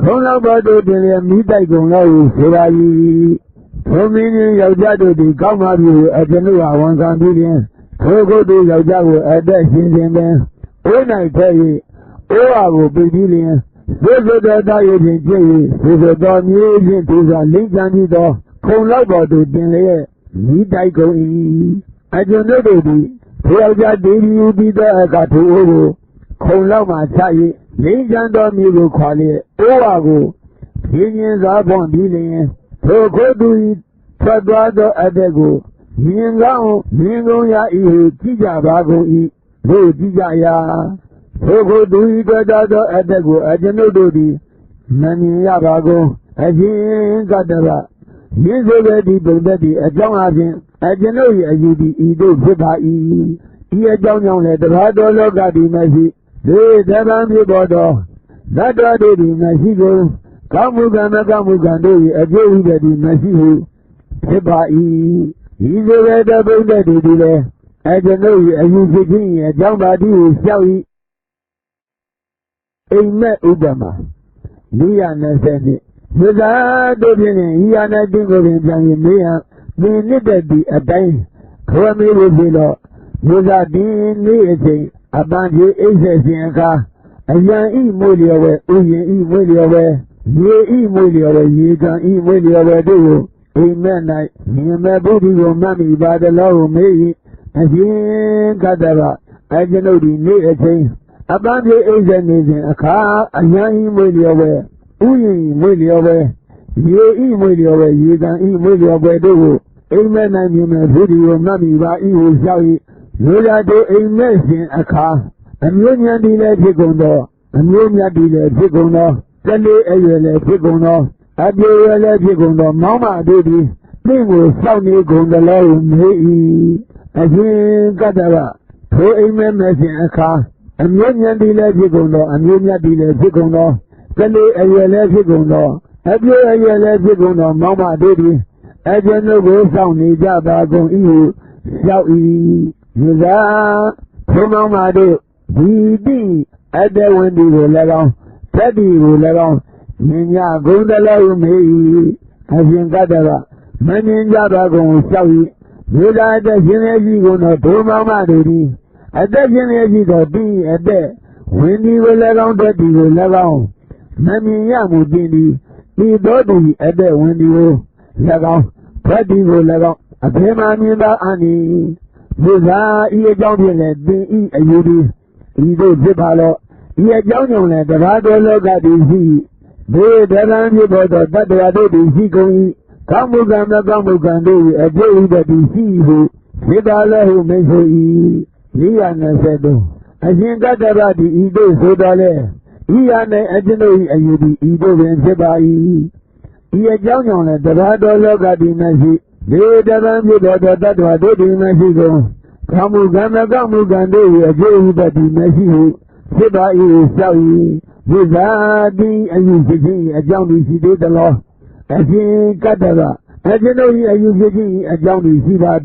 ခုံလောက်ပါတို့တွင်လည်းမိတိုက်ကုန်လောက်ဟုဆိုပါ၏ထိုမင်းချင်းယောက်ျားတို့သည်ကောင်းပါပြီဟုအကျွန်ုပ်ဟာဝန်ခံပြီးလျင်ထိုကုတ်တို့ယောက်ျားကိုအသက်ရှင်စဉ်ပင်အိုး၌ထဲ၍အိုးဝါကိုပိတ်ပြီးလျင်သို့သောသားရည်ဖြင့်ကျက်၍သို့သောမျိုးဖြင့်ထိုစွာလိမ့်ချမ်းပြီးသောခုံလောက်ပါတို့တွင်လည်းမိတိုက်ကုန်၏အကျွန်ုပ်တို့သည်ထိုယောက်ျားဒေဝီဟူပြီးသောအခါထိုအိုးကိုခုံလောက်မှချ၍လိမ့်ချမ်းသောမြေကိုခွာလျက်အိုးဝါကိုဖြင်းခြင်းစွာဖွင့်ပြီးလျင်ထိုခိုးသူ၏ထွက်သွားသောအသက်ကိုမြင်ကောင်းမြင်ကုန်ရာဤဟုကြည့်ကြပါကုန်၏တို့ကြည့်ကြရာထိုခိုးသူ၏ထွက်သွားသောအသက်ကိုအကျွန်ုပ်တို့သည်မမြင်ရပါကုန်အရှင်ကတ္တဗရင်းစေပဲဒီပုံသက်သည်အကြောင်းအပြင်အကျွန်ုပ်၏အယူသည်ဤသို့ဖြစ်ပါ၏ဤအကြောင်းကြောင့်လည်းတဘာတော်လောကသည်မရှိဒေသဗံဖြစ်ပေါ်သော that do the Mexico, Kamuga Kamuga do a day that the Mexico, Sebai, he's a red about the delay. I don't know, are you getting a young body, shall we? Amen, Obama. Liana said it. Without doing it, he and I think of him, young man, may never be a day. Come here with the law. Without being anything, about your existing car. And young Emilio, Emilio, ye Emilio, ye can Emilio do. Amen. Me and my booty will mammy by the law, me. And ye got that. I don't know the anything. About your existing a car, a young Emilio. Emilio, ye Emilio, ye can Emilio do. Amen. I mean, my booty will mammy by you, shall we? Yola do a medicine a car, and Yunya dealer Pigono, and Yunya dealer Pigono, Sunday a Pigono, Abiola Pigono, Mama Baby, they will sound you go the low, me, as in Gadara, to a medicine a car, and Yunya dealer Pigono, and Yunya dealer Pigono, Sunday a Pigono, Abiola Pigono, Mama Baby, as you know, go sound the Java go you, shall we? Yuza, Tomamade, D, at the windy will let on, Teddy will let on, Minya, Gondala, me, as in Gadara, Maninja Dragon, Sawi, Yuza, the Genesis, no, Tomamade, at the Genesis, or D, at there, windy will let on, Teddy will let on, Mamiya Mudini, the body at the windy will let on, Teddy will let on, a Pemamida Annie. Buza, ye Johnny, be a Yudi, Edo Zipalo, ye Johnny, the Rado Loga D. They demand you about that they are doing Ziko, Kamuganda Gamugando, a day that is he who, Zibala who makes he, Liana said, as in Gadara, the Edo Zodale, Iana, Adeno, a Yudi, Edo and Zibai, ye Johnny, the Rado Loga D. They demand you about that they are doing Mexico. Kamuganda Gamugando, a day that the Mexico, Zibai, Sawi, Zizadi, and you see a Johnny, she did the law. As in Catara, as you know, you see a Johnny, Ziba,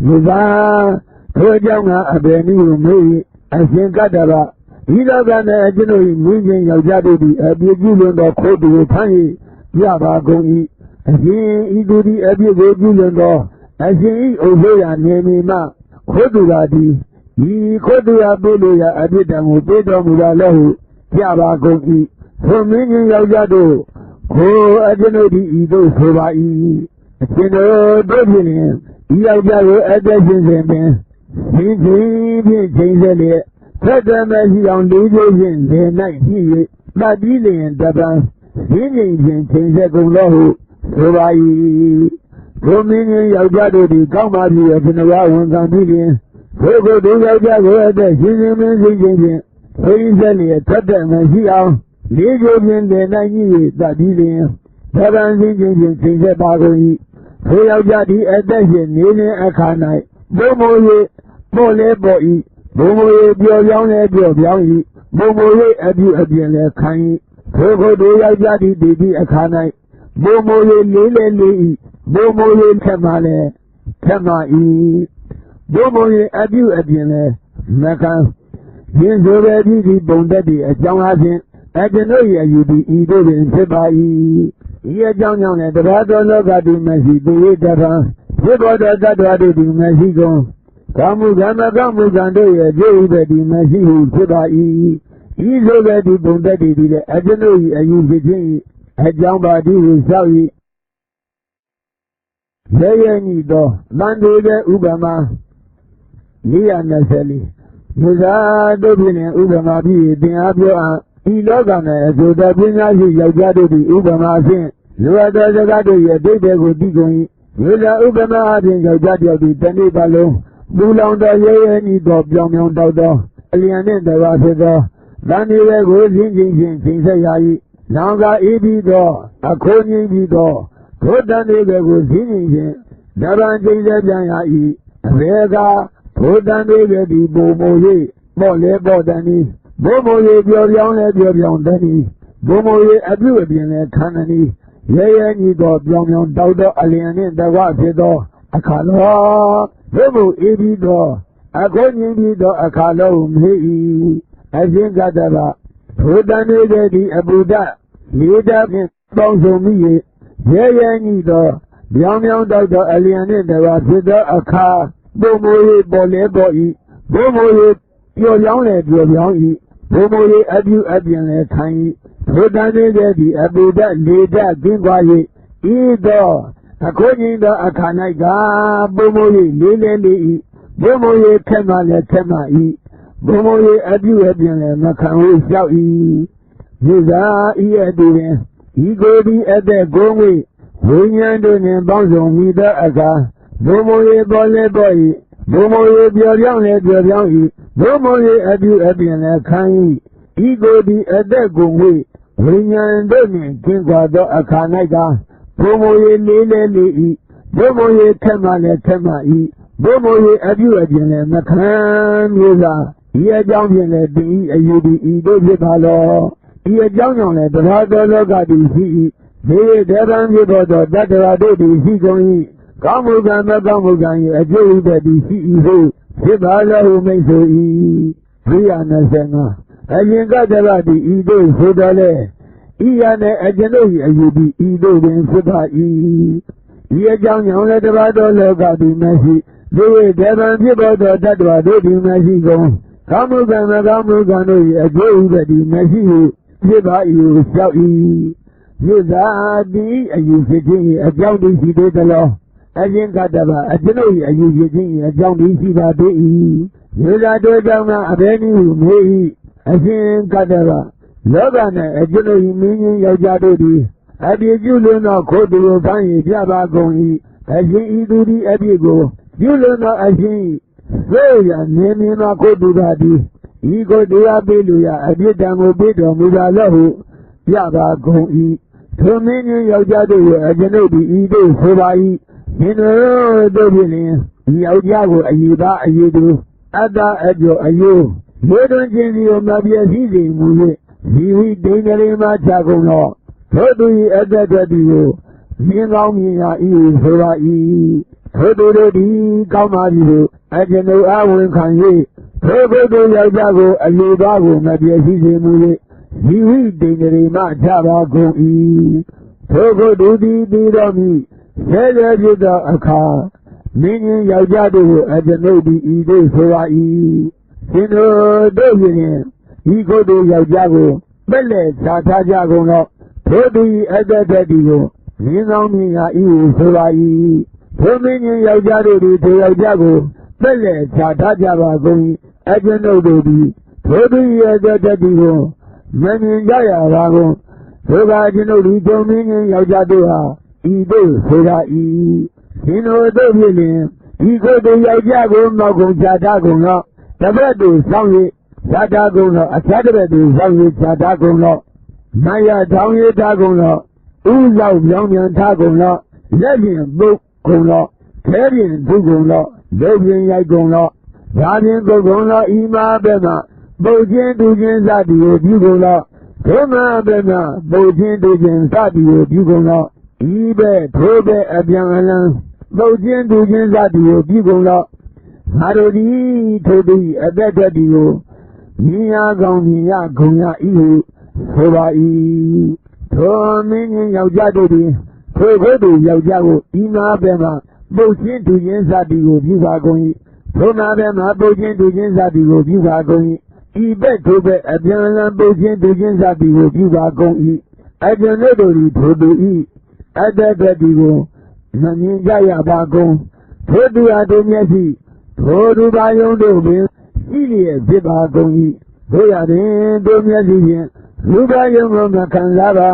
Ziba, Tojanga, a Benny, me, as in Catara. Either than a general moving your Jabby, a Julian or Kodu, Tiny, Yaba, going. As he do the every Julian law, as he Ozoya name ma, Koduradi, he Kodura Buluya, Abidamu, Bedamu, Yaba Gogi, so many Yajado, Ko Adenodi Ido Sobai, General Brazilian, Yajaro Adesian, he changed it, Federal on Legion, the night he, Badilian Daba, he changed the law. Sobai, Dominion Yagado, the Kamadi of the Rawan Camillion, Fogo do Yagago, the Human, Faisally, a Tata, Mazia, Legion, the 90, Badilian, Taran Vision, Bagoi, Foyagadi, Addition, Nene Akanai, Bomoye, Mole Boy, Bomoye, Bion, Bion, Bomoye, Abian, Kani, Fogo do Yagadi, Baby Akanai. Bomoye Lele, Bomoye Kamale, Kamai, Bomoye Abian, Maka, Yin already the Bondadi, a John Hazen, Adenoya, you be Edo and Sebai, Ye John and the Rado Loga di Messi, the Dava, Ziboda Gadra di Mexico, Kamugama Gamugando, Jay di Messi, Sebai, he's already Bondadi, the Adenoya, you be. A young body is sorry. They need the Mandela Ubama, Nia Nasali, Musa Dobin Ubama be the Abio, Ilogana, so that when I see Yagado the Ubama thing, Luada Zagado, they would be going. Yuda Ubama having Yagado the Tenibalo, Bulanda Yeni Dob, Young Dodo, Alian the Rasada, Danny goes in things. Nanga Ibido, a Kony Bido, Kodane was in Daran Jaya, Vega, Kodane di Bomoye, Mole Bodani, ဘုံမိုးရေပြောပြောင်းလဲပြောပြောင်းတည်းဘုံမိုးရေအပြုအပြင်လဲခန္ဓာနီရဲရဲညီတော်ပြောင်းပြောင်းတောက်တော့အလျင်နှင့်တကွဖြစ်သောအခါတော်ဘုံမိုးအေးပြီးတော့အခုညင်ပြီးတော့အခါလုံးမေး၏အရှင်ကတ္တဗထိုတန်နေတဲ့ဒီအပူဒလေးဓာတ်ဖြင့်ပေါင်းစုံမိ၍ရဲရဲညီတော်ပြောင်းပြောင်းတောက်တော့အလျင်နှင့်တကွဖြစ်သောအခါဘုံမိုးရေပေါ်လဲပေါ်၏ဘုံမိုးရေပြောပြောင်းလဲပြောပြောင်း၏ဘုံမိုးရေအပြုအပြင်လဲခံ၏ထိုတန်နေတဲ့ဒီအပူဒလေးဓာတ်ကင်းကွာ၍ဤသောအခုညင်သောအခါ၌ကဘုံမိုးရေလေးလဲလေး၏ဘုံမိုးရေခက်မှလည်းခက်မှ၏ဘုံမိုးရေအပြုအပြင်လည်းမခံဟုလျှောက်၏မြစ်သာဤအတူတွင်ဤကိုယ်ဒီအသက်ကိုယ်ဝိဝိညာဉ်တို့နှင့်ပေါင်းစုံမိသောအခါဘုံမိုးရေပေါ်လဲပေါ်၏ဘုံမိုးရေပြောပြောင်းလဲပြောပြောင်း၏ဘုံမိုးရေအပြုအပြင်လည်းခံ၏ဤကိုယ်ဒီအသက်ကိုယ်ဝိဝိညာဉ်တို့နှင့်ကင်းကွာသောအခါ၌ကဘုံမိုးရေလေးလဲလေး၏ဘုံမိုးရေခက်မှလည်းခက်မှ၏ဘုံမိုးရေအပြုအပြင်လည်းမခံမျိုးသာဤအကြောင်းဖြင့်လည်းတင်ဤအယူဒီဤတို့ဖြစ်ပါလောဤအကြောင်းကြောင့်လည်းတရားတော်လောကတည်ရှိ၏ဒီဒေဝံဖြစ်သောတတ္တဝါတို့တည်ရှိကုန်၏ကောင်းမှုကံမကောင်းမှုကံ၏အကျိုးဥပ္ပတည်ရှိ၏ဟုဖြစ်ပါလောဟုမိတ်ဆို၏325အရင်ကတည်းကတည်ဤတို့ဆိုတော်လဲဤရနဲ့အကျဉ်းတို့၏အယူဒီဤတို့တွင်ဖြစ်ပါ၏ဤအကြောင်းကြောင့်လည်းတရားတော်လောကတည်မရှိဒီဒေဝံဖြစ်သောတတ္တဝါတို့တည်မရှိကုန်ကောင်းမှုကံမကောင်းမှုကံတို့၏အကျိုးဥပ္ပတည်မရှိဟုဖြစ်ပါ၏ဟုလျှောက်၏မြစ်သာတိအယူဖြစ်ခြင်း၏အကြောင်းတည်ရှိသေးသလောအရှင်ကတ္တဗအကျွန်ုပ်၏အယူဖြစ်ခြင်း၏အကြောင်းတည်ရှိပါသေး၏မြစ်သာတို့ကြောင့်အဘယ်နည်းဟုမေး၏အရှင်ကတ္တဗလောက၌အကျွန်ုပ်၏မင်းကြီးယောက်ျားတို့သည်အပြည့်ပြုလွန်သောခိုးသူကိုဖမ်း၍ပြပါကုန်၏အရှင်ဤသူသည်အပြည့်ကိုပြုလွန်သောအရှင်သေရနေမင်းသောခိုးသူသာသည်ဤကိုတရားပေးလို့ရအပြည့်တံကိုပေးတော်မူပါလော့ဟုပြပါကုန်၏ထိုမင်းကြီးယောက်ျားတို့ကိုအကျွန်ုပ်သည်ဤသို့ဆိုပါ၏မင်းတို့ဖြင့်လျှင်ယောက်ျားကိုအယူသားအယူသူအတ္တအကျော်အယိုးမိုးတွင်ခြင်းစီကိုမပြည့်စည်စေမူ၍ဒီဝိဒိဋ္ဌိလေးမှချကုန်တော့ထိုသူ၏အသက်တော်သည်ကိုမြင်ကောင်းမြင်ရ၏ဆိုပါ၏ထိုသူတို့သည်ကောင်းပါပြီဟုအကျွန်ုပ်အားဝန်ခံ၍ထိုဘုဒ္ဓယောက်ျားကိုအယူသားကိုမပြည့်စည်စေမူ၍ဒီဝိဒိဋ္ဌိမှချပါကုန်၏ထိုဘုဒ္ဓသည်တည်တော်မူဆဲဆဲဖြစ်သောအခါမင်းကြီးယောက်ျားတို့ကိုအကျွန်ုပ်သည်ဤသို့ဆိုပါ၏ရှင်တို့ဖြင့်ဤကိုယ်တို့ယောက်ျားကိုပက်လက်ချထားကြကုန်တော့ထိုသူ၏အတ္တတတိကိုမြင်ကောင်းမြင်ရ၏ဟုဆိုပါ၏ထိုမင်းကြီးယောက်ျားတို့သည်ထိုယောက်ျားကိုပက်လက်ချထားကြပါကုန်၏အကျွန်ုပ်တို့သည်ထိုသူ၏အတ္တတတိကိုမမြင်ကြရပါကုန်ထိုကကျွန်ုပ်သည်ထိုမင်းကြီးယောက်ျားတို့ဟာဤသို့ဆိုရ၏ရှင်တို့တို့ဖြင့်လျှင်ဤကိုယ်တို့ယောက်ျားကိုမောက်ကုန်ချထားကုန်တော့တပတ်တို့ဆောင်၍ချထားကုန်တော့အခြားတစ်ပတ်တို့ဆောင်၍ချထားကုန်တော့မယထောင်ရထားကုန်တော့ဥလောက်ပြောင်းပြန်ထားကုန်တော့လက်ဖြင့်ပုတ်ကုန်တော့ခဲဖြင့်ထုကုန်တော့လက်ဖြင့်ရိုက်ကုန်တော့ဓာဖြင့်ပုတ်ကုန်တော့ဤမှာဘက်မှပုတ်ခြင်းတူခြင်းစသည်ကိုပြုကုန်တော့ဒုမှာဘက်မှပုတ်ခြင်းတူခြင်းစသည်ကိုပြုကုန်တော့ဤဘက်ထိုဘက်အပြန်အလှန်ပုတ်ခြင်းတူခြင်းစသည်ကိုပြုကုန်တော့ငါတို့သည်ထိုသည်အသက်တည်းကိုမြင်ရကောင်းမြင်ရဂုံရ၏ဟုဆိုပါ၏ထိုမင်းကြီးယောက်ျားတို့သည်ထိုဘုဒ္ဓယောက်ျားကိုဤမှာဘက်မှပုတ်ခြင်းတူခြင်းစသည်ကိုပြုပါကုန်၏ထိုမှာဘက်မှပုတ်ခြင်းတူခြင်းစသည်ကိုပြုပါကုန်၏ဤဘက်ထိုဘက်အပြန်အလှန်ပုတ်ခြင်းတူခြင်းစသည်ကိုပြုပါကုန်၏အကျွန်ုပ်တို့သည်ထိုသူ၏အတ္တတတိကိုမမြင်ကြရပါကုန်ထိုသူအားတို့မျက်စိထိုသူပါယုံတို့ပင်ရှိလျက်ဖြစ်ပါကုန်၏တို့ရသည်တို့မျက်စိဖြင့်လူပါယုံကိုမခံစားပါ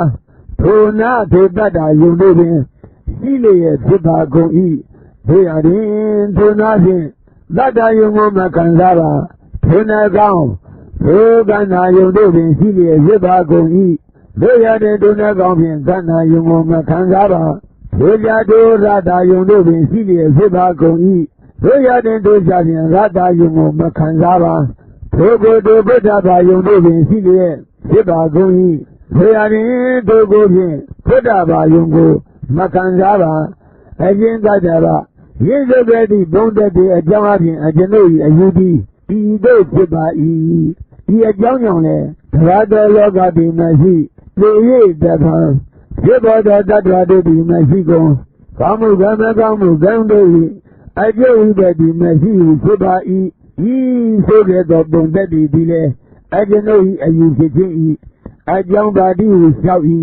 ထိုနာထိုတတ္တယုံတို့ပင်ရှိလျက်ဖြစ်ပါကုန်၏တို့ရသည်ထိုနာဖြင့်တတ္တယုံကိုမခံစားပါထိုနာကောင်းထိုကန္နာယုံတို့ပင်ရှိလျက်ဖြစ်ပါကုန်၏တို့ရသည်ထိုနာကောင်းဖြင့်ကန္နာယုံကိုမခံစားပါတို့ကြတို့ရတာယုံတို့ပင်ရှိလျက်ဖြစ်ပါကုန်၏တို့ရတဲ့တို့ကြဖြင့်ရတာယုံကိုမခံစားပါ ထိုကိုယ်တို့ဗုဒ္ဓဘာယုံတို့ပင်ရှိလျက်ဖြစ်ပါကုန်၏ဆိုရရင်တို့ကိုဖြင့်ဗုဒ္ဓဘာယုံကိုမခံစားပါအချင်းသာကြပါရင်းစုပ်ခဲ့သည့်ဘုံတက်တဲ့အကြောင်းအပြင်အကျွန်ုပ်၏အယူသည်ဒီတို့ဖြစ်ပါ၏ဒီအကြောင်းကြောင့်လည်းတဘာတော်လောကသည်မရှိလေ၍တဖန်ဖြစ်ပေါ်သောတတ္တဝါတို့သည်မရှိကုန်ကောင်းမှုကံမကောင်းမှုကံတို့၏အကျိုးဥပ္ပတိမရှိဖြစ်ပါ၏ဤဆိုခဲ့သောပုံသက်သည်လည်းအကျွန်ုပ်၏အယူဖြစ်ခြင်း၏အကြောင်းပါတိဟုလျှောက်၏